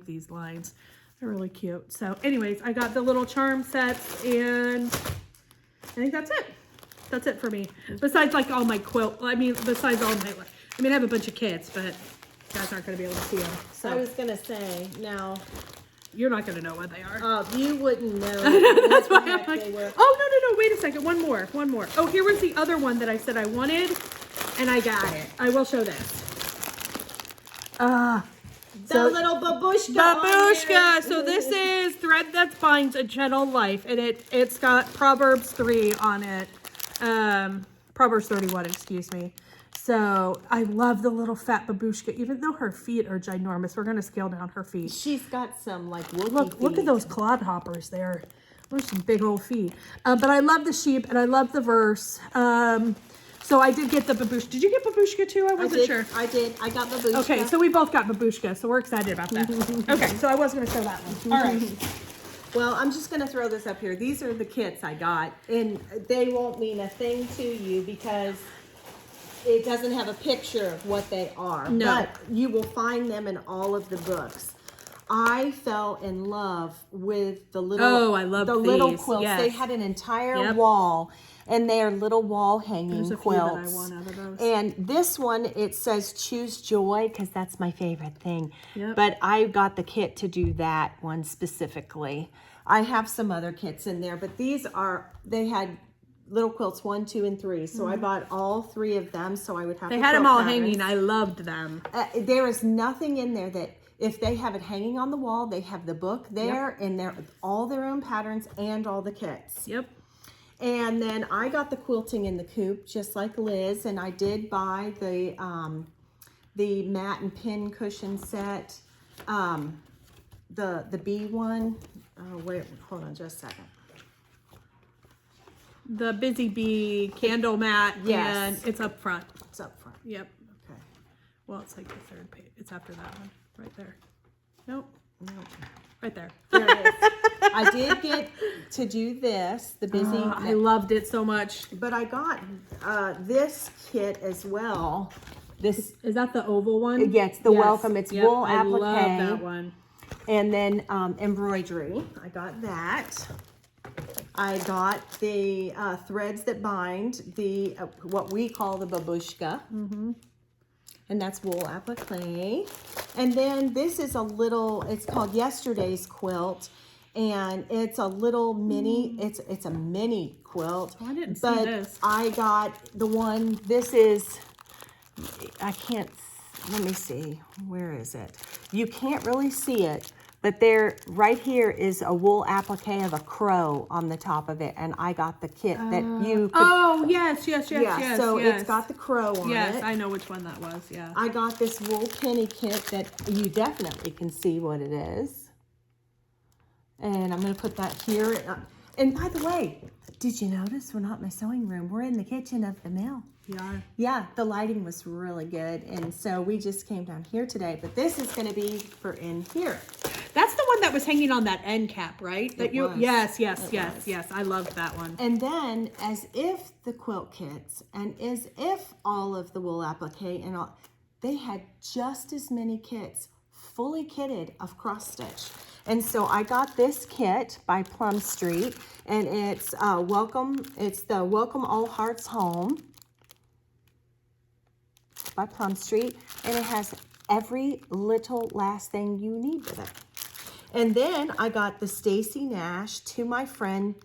B: these lines. They're really cute. So anyways, I got the little charm sets, and I think that's it. That's it for me. Besides like all my quilt, besides all my, I have a bunch of kits, but you guys aren't going to be able to see them. So
A: I was going to say, now.
B: You're not going to know what they are.
A: Oh, you wouldn't know.
B: That's why I'm like, oh, no, wait a second. One more. Oh, here was the other one that I said I wanted, and I got it. I will show this.
A: The little babushka.
B: Babushka. So this is Thread That Binds a Gentle Life, and it's got Proverbs 3 on it. Proverbs 31, excuse me. So I love the little fat babushka, even though her feet are ginormous. We're going to scale down her feet.
A: She's got some like Wookiee
B: Look at those clodhoppers there. Those are some big old feet. But I love the sheep, and I love the verse. So I did get the babushka. Did you get babushka too? I wasn't sure.
A: I did. I got babushka.
B: Okay, so we both got babushka, so we're excited about that. Okay, so I was going to show that one. All right.
A: Well, I'm just going to throw this up here. These are the kits I got, and they won't mean a thing to you because it doesn't have a picture of what they are,
B: No.
A: but you will find them in all of the books. I fell in love with the little,
B: Oh, I love
A: little
B: these.
A: quilts.
B: Yes.
A: They had an entire
B: Yep.
A: wall, and they are little wall hanging
B: There's a
A: quilts.
B: few that I want out of those.
A: And this one, it says choose joy, because that's my favorite thing.
B: Yep.
A: But I got the kit to do that one specifically. I have some other kits in there, but these are, they had little quilts 1, 2, and 3. So I bought all 3 of them, so I would have
B: They
A: the
B: had them
A: quilt
B: all
A: patterns.
B: hanging. I loved them.
A: There is nothing in there that, if they have it hanging on the wall, they have the book there, and they're all their own patterns and all the kits.
B: Yep.
A: And then I got the quilting in the coop, just like Liz, and I did buy the mat and pin cushion set, the B one. Oh wait, hold on just a second.
B: The Busy Bee candle mat.
A: Yes.
B: And it's up front.
A: It's up front.
B: Yep.
A: Okay.
B: Well, it's like the third page. It's after that one. Right there. Nope.
A: No.
B: Right there.
A: There it is. I did get to do this, the Busy.
B: I loved it so much.
A: But I got this kit as well. This,
B: Is that the oval one?
A: yeah, it's the welcome. It's wool
B: I
A: applique.
B: love that one.
A: And then embroidery. I got that. I got the threads that bind the what we call the babushka. And that's wool appliqué. And then this is a little, it's called Yesterday's Quilt. And it's a little mini, it's a mini quilt.
B: Oh, I didn't see
A: but
B: this.
A: I got the one, this is, I can't, let me see, where is it? You can't really see it, but there, right here is a wool applique of a crow on the top of it, and I got the kit that you could,
B: Oh, yes.
A: yeah, so
B: yes.
A: it's got the crow on
B: Yes,
A: it.
B: I know which one that was, yeah.
A: I got this wool penny kit that you definitely can see what it is. And I'm going to put that here. And by the way, did you notice we're not in my sewing room? We're in the kitchen of the mill.
B: Yeah.
A: Yeah, the lighting was really good. And so we just came down here today. But this is going to be for in here.
B: That's the one that was hanging on that end cap, right? That
A: It
B: you
A: was.
B: Yes.
A: was.
B: Yes. I loved that one.
A: And then, as if the quilt kits and as if all of the wool applique and all, they had just as many kits fully kitted of cross stitch. And so I got this kit by Plum Street, and it's the Welcome All Hearts Home by Plum Street, and it has every little last thing you need with it. And then I got the Stacy Nash To My Friend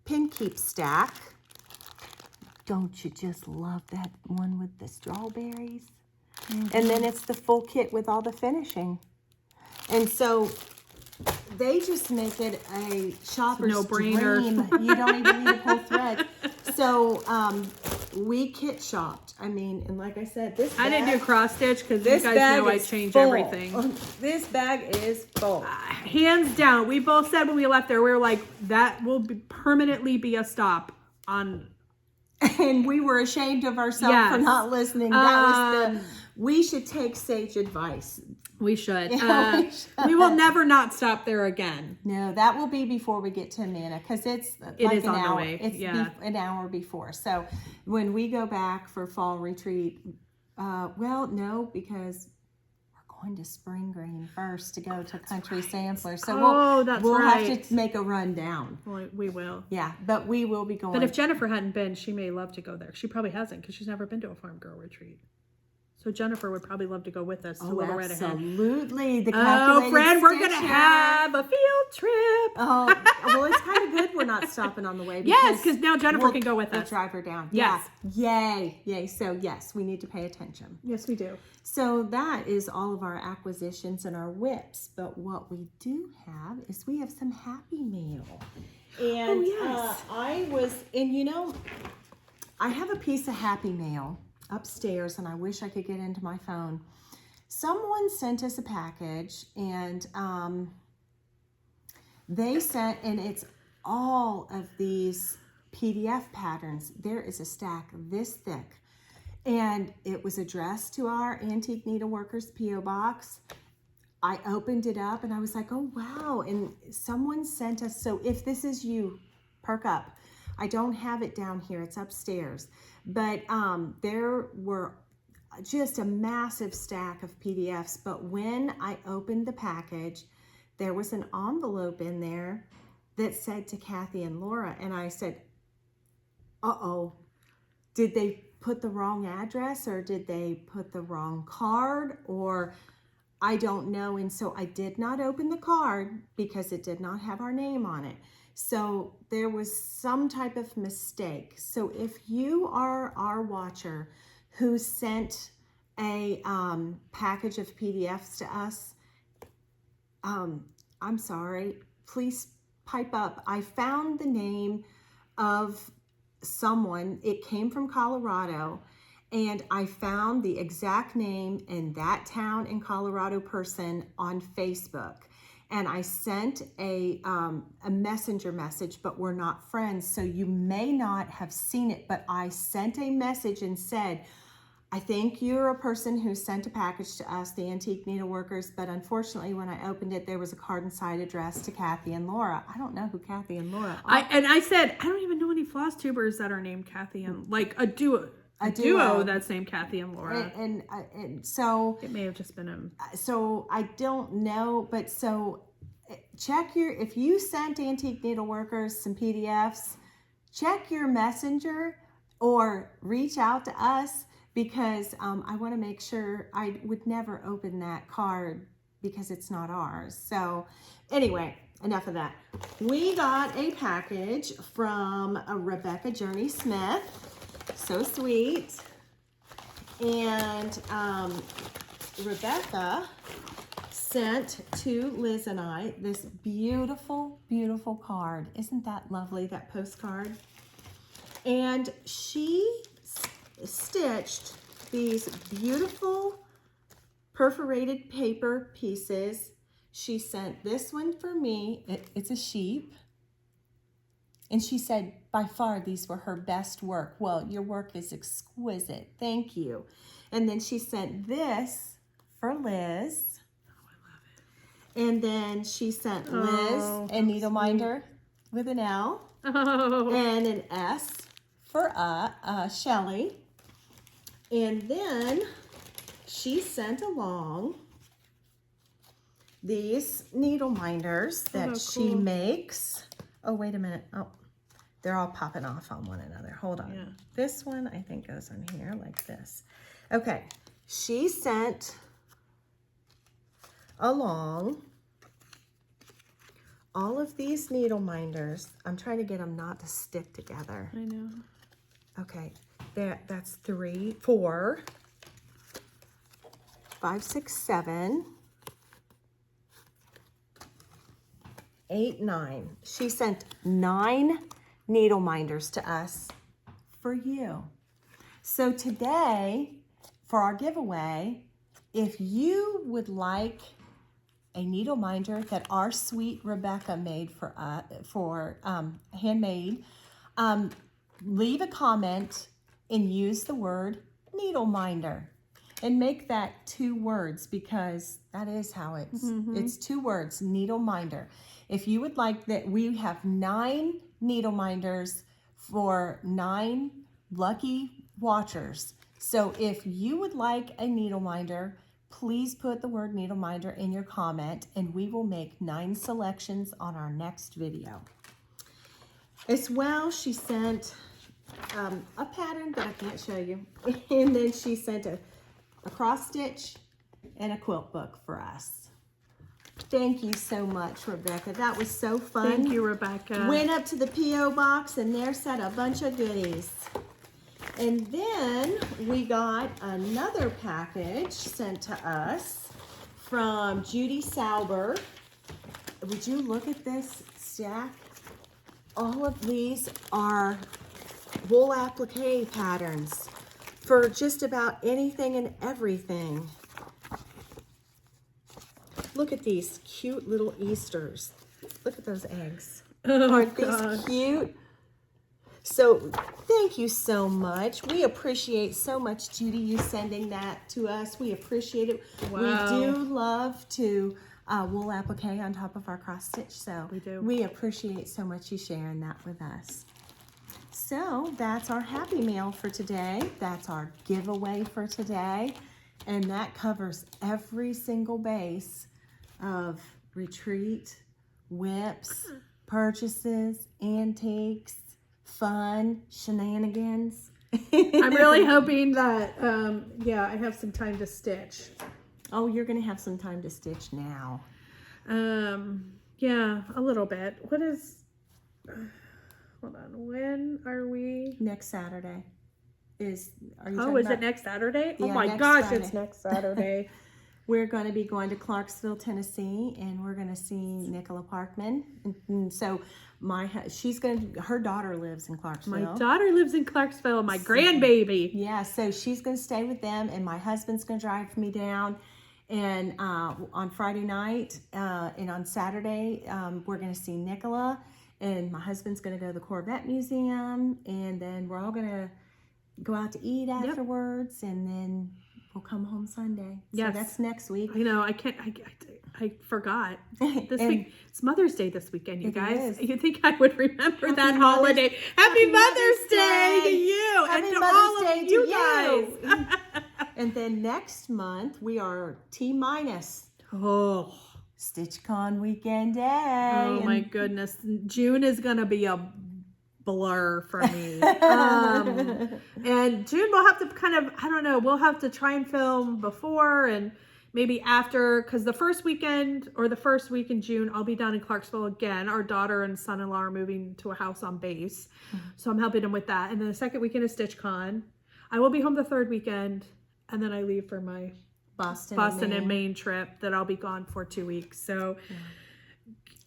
A: Pin Keep Stack. Don't you just love that one with the strawberries? And then it's the full kit with all the finishing. And so they just make it a shopper's
B: No-brainer.
A: dream. You don't even need to pull thread. So we kit shopped. I mean, and like I said, this bag,
B: I didn't do cross stitch because you
A: this
B: guys
A: bag
B: know I
A: is
B: change
A: full.
B: everything.
A: This bag is full.
B: Hands down, we both said when we left there, we were like, that will permanently be a stop on.
A: And we were ashamed of ourselves
B: Yes.
A: for not listening. That was we should take sage advice.
B: We should.
A: Yeah, we should.
B: We will never not stop there again.
A: No, that will be before we get to Amana, because it's
B: It
A: like
B: is
A: an
B: on the
A: hour.
B: way,
A: It's
B: yeah.
A: an hour before. So when we go back for fall retreat, well, no, because we're going to Spring Green first to go to Country Sampler. So we'll have
B: right.
A: to make a run down.
B: We will.
A: Yeah, but we will be going.
B: But if Jennifer hadn't been, she may love to go there. She probably hasn't because she's never been to a farm girl retreat. So Jennifer would probably love to go with us.
A: Oh,
B: Red Hen.
A: absolutely. The
B: Oh,
A: calculated
B: friend, we're going to
A: stitcher.
B: have a field trip.
A: Oh, well, it's kind of good we're not stopping on the way.
B: Yes, because now Jennifer can go with
A: we'll
B: us.
A: drive her down.
B: Yes.
A: Yeah. Yay. So, yes, we need to pay attention.
B: Yes, we do.
A: So that is all of our acquisitions and our whips. But what we do have is we have some Happy Mail. And
B: yes.
A: I have a piece of Happy Mail upstairs, and I wish I could get into my phone. Someone sent us a package, and they sent, and it's all of these PDF patterns. There is a stack this thick, and it was addressed to our Antique Needleworkers P.O. Box. I opened it up, and I was like, oh, wow. And someone sent us, so if this is you, perk up. I don't have it down here. It's upstairs. But there were just a massive stack of PDFs. But when I opened the package, there was an envelope in there that said to Kathy and Laura. And I said, uh-oh, did they put the wrong address, or did they put the wrong card, or I don't know. And so I did not open the card because it did not have our name on it. So there was some type of mistake. So if you are our watcher who sent a package of PDFs to us, I'm sorry, please pipe up. I found the name of someone. It came from Colorado, and I found the exact name in that town in Colorado person on Facebook. And I sent a messenger message, but we're not friends, so you may not have seen it, but I sent a message and said, I think you're a person who sent a package to us, the Antique Needleworkers, but unfortunately when I opened it, there was a card and side addressed to Kathy and Laura. I don't know who Kathy and Laura are.
B: I said, I don't even know any Flosstubers that are named Kathy and, like, a duo that's named Kathy and Laura.
A: And so
B: it may have just been a...
A: So I don't know, but so check if you sent Antique Needleworkers some PDFs, check your messenger or reach out to us, because I want to make sure. I would never open that card because it's not ours. So anyway, enough of that. We got a package from Rebecca Journey Smith. So sweet. And Rebecca sent to Liz and I this beautiful, beautiful card. Isn't that lovely, that postcard? And she stitched these beautiful perforated paper pieces. She sent this one for me. It's a sheep. And she said, by far, these were her best work. Well, your work is exquisite. Thank you. And then she sent this for Liz.
B: Oh, I love it.
A: And then she sent Liz a needle minder with an L and an S for Shelly. And then she sent along these needle minders that she makes. Oh, wait a minute. Oh, they're all popping off on one another. Hold on.
B: Yeah.
A: This one, I think, goes on here like this. Okay. She sent along all of these needle minders. I'm trying to get them not to stick together.
B: I know.
A: Okay. That's 3, 4, 5, 6, 7, 8, 9. She sent 9 needle minders to us for you. So today, for our giveaway, if you would like a needle minder that our sweet Rebecca made for handmade, leave a comment and use the word needle minder and make that 2 words, because that is how it's 2 words, needle minder. If you would like that, we have 9 needle minders for 9 lucky watchers. So if you would like a needle minder, please put the word needle minder in your comment, and we will make 9 selections on our next video. As well, she sent a pattern that I can't show you. And then she sent a cross stitch and a quilt book for us. Thank you so much, Rebecca. That was so fun.
B: Thank you, Rebecca.
A: Went up to the P.O. box, and there sat a bunch of goodies. And then we got another package sent to us from Judy Sauber. Would you look at this stack? All of these are wool appliqué patterns for just about anything and everything. Look at these cute little Easters. Look at those eggs. Aren't these cute? So thank you so much. We appreciate so much, Judy, you sending that to us. We appreciate it.
B: Wow.
A: We do love to wool applique on top of our cross stitch. So
B: we do.
A: We appreciate so much you sharing that with us. So that's our happy mail for today. That's our giveaway for today. And that covers every single base of retreat, whips, purchases, antiques, fun, shenanigans.
B: I'm really hoping that, yeah, I have some time to stitch.
A: Oh, you're going to have some time to stitch now.
B: Yeah, a little bit. What is, hold on, when are we?
A: Next Saturday. Are you
B: Oh,
A: talking
B: is
A: about?
B: it next Saturday? Oh
A: Yeah,
B: my
A: next
B: gosh,
A: Friday.
B: it's next Saturday.
A: We're going to be going to Clarksville, Tennessee, and we're going to see Nicola Parkman. And so her daughter lives in Clarksville.
B: My daughter lives in Clarksville, my grandbaby.
A: Yeah, so she's going to stay with them, and my husband's going to drive me down. And on Friday night and on Saturday, we're going to see Nicola, and my husband's going to go to the Corvette Museum, and then we're all going to go out to eat afterwards, and then we'll come home Sunday.
B: Yes.
A: So that's next week.
B: I know, I forgot. This week, it's Mother's Day this weekend, you guys.
A: is.
B: You think I would remember that holiday? Happy Mother's Day to you and to all of you guys.
A: And then next month, we are T-minus
B: Oh,
A: StitchCon weekend day.
B: oh my goodness. June is going to be a blur for me. And June we'll have to kind of, I don't know, we'll have to try and film before and maybe after, because the first weekend or the first week in June, I'll be down in Clarksville again. Our daughter and son-in-law are moving to a house on base. So I'm helping them with that. And then the second weekend is StitchCon. I will be home the third weekend, and then I leave for my
A: Boston
B: and Maine trip that I'll be gone for 2 weeks. So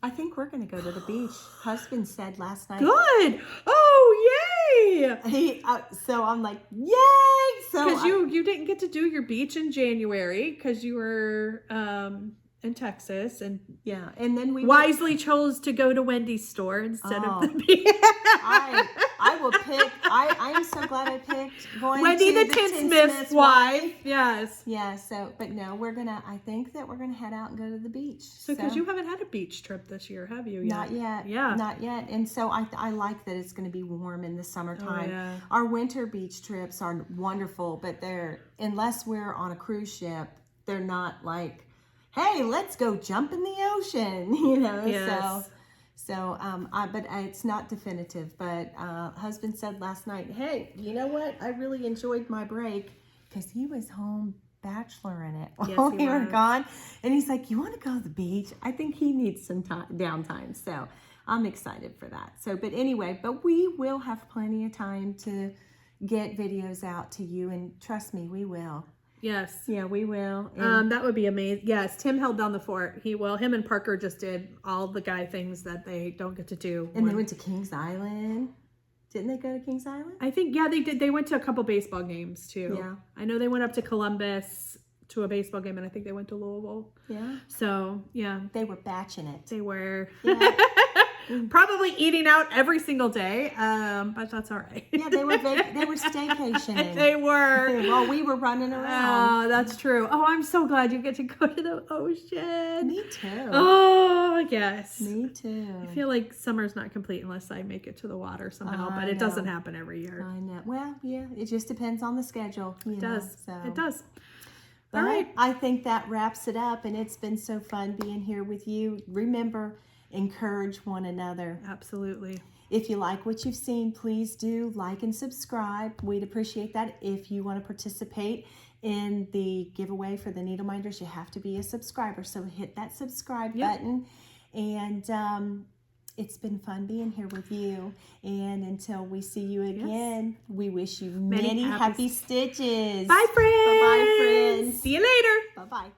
A: I think we're going to go to the beach. Husband said last night.
B: good. Oh, yay.
A: So I'm like, yay! So
B: Because you didn't get to do your beach in January because you were in Texas, and
A: yeah, and then we
B: wisely chose to go to Wendy's store instead of the beach.
A: I will pick. I am so glad I picked going
B: Wendy
A: to
B: the Tinsmith's wife. Yes.
A: Yeah. So, but no, I think that we're gonna head out and go to the beach.
B: So, because you haven't had a beach trip this year, have you?
A: Not yet.
B: Yeah.
A: Not yet. And so I like that it's going to be warm in the summertime.
B: Oh, yeah.
A: Our winter beach trips are wonderful, but unless we're on a cruise ship, they're not like, hey, let's go jump in the ocean,
B: Yes.
A: But it's not definitive. But husband said last night, hey, you know what? I really enjoyed my break because he was home bachelor in it while we were gone. And he's like, you want to go to the beach? I think he needs some downtime. So I'm excited for that. So, but anyway, we will have plenty of time to get videos out to you. And trust me, we will.
B: Yes.
A: Yeah, we will.
B: That would be amazing. Yes, Tim held down the fort. Him and Parker just did all the guy things that they don't get to do.
A: And they went to Kings Island. Didn't they go to Kings Island?
B: I think, yeah, they did. They went to a couple baseball games too.
A: Yeah.
B: I know they went up to Columbus to a baseball game, and I think they went to Louisville.
A: Yeah.
B: So, yeah.
A: They were batching it.
B: They were.
A: Yeah.
B: Probably eating out every single day, but that's all right.
A: Yeah, they were staycationing.
B: They were.
A: While we were running around.
B: Oh, that's true. Oh, I'm so glad you get to go to the ocean.
A: Me too.
B: Oh, yes.
A: Me too.
B: I feel like summer's not complete unless I make it to the water somehow, but it doesn't happen every year.
A: I know. Well, yeah, it just depends on the schedule.
B: It does.
A: So.
B: It does.
A: But
B: All right.
A: I think that wraps it up, and it's been so fun being here with you. Remember, encourage one another.
B: Absolutely.
A: If you like what you've seen, please do like and subscribe. We'd appreciate that. If you want to participate in the giveaway for the Needle Minders, you have to be a subscriber. So hit that subscribe button. And it's been fun being here with you. And until we see you again, we wish you many happy stitches.
B: Bye, friends.
A: Bye-bye, friends.
B: See you later.
A: Bye-bye.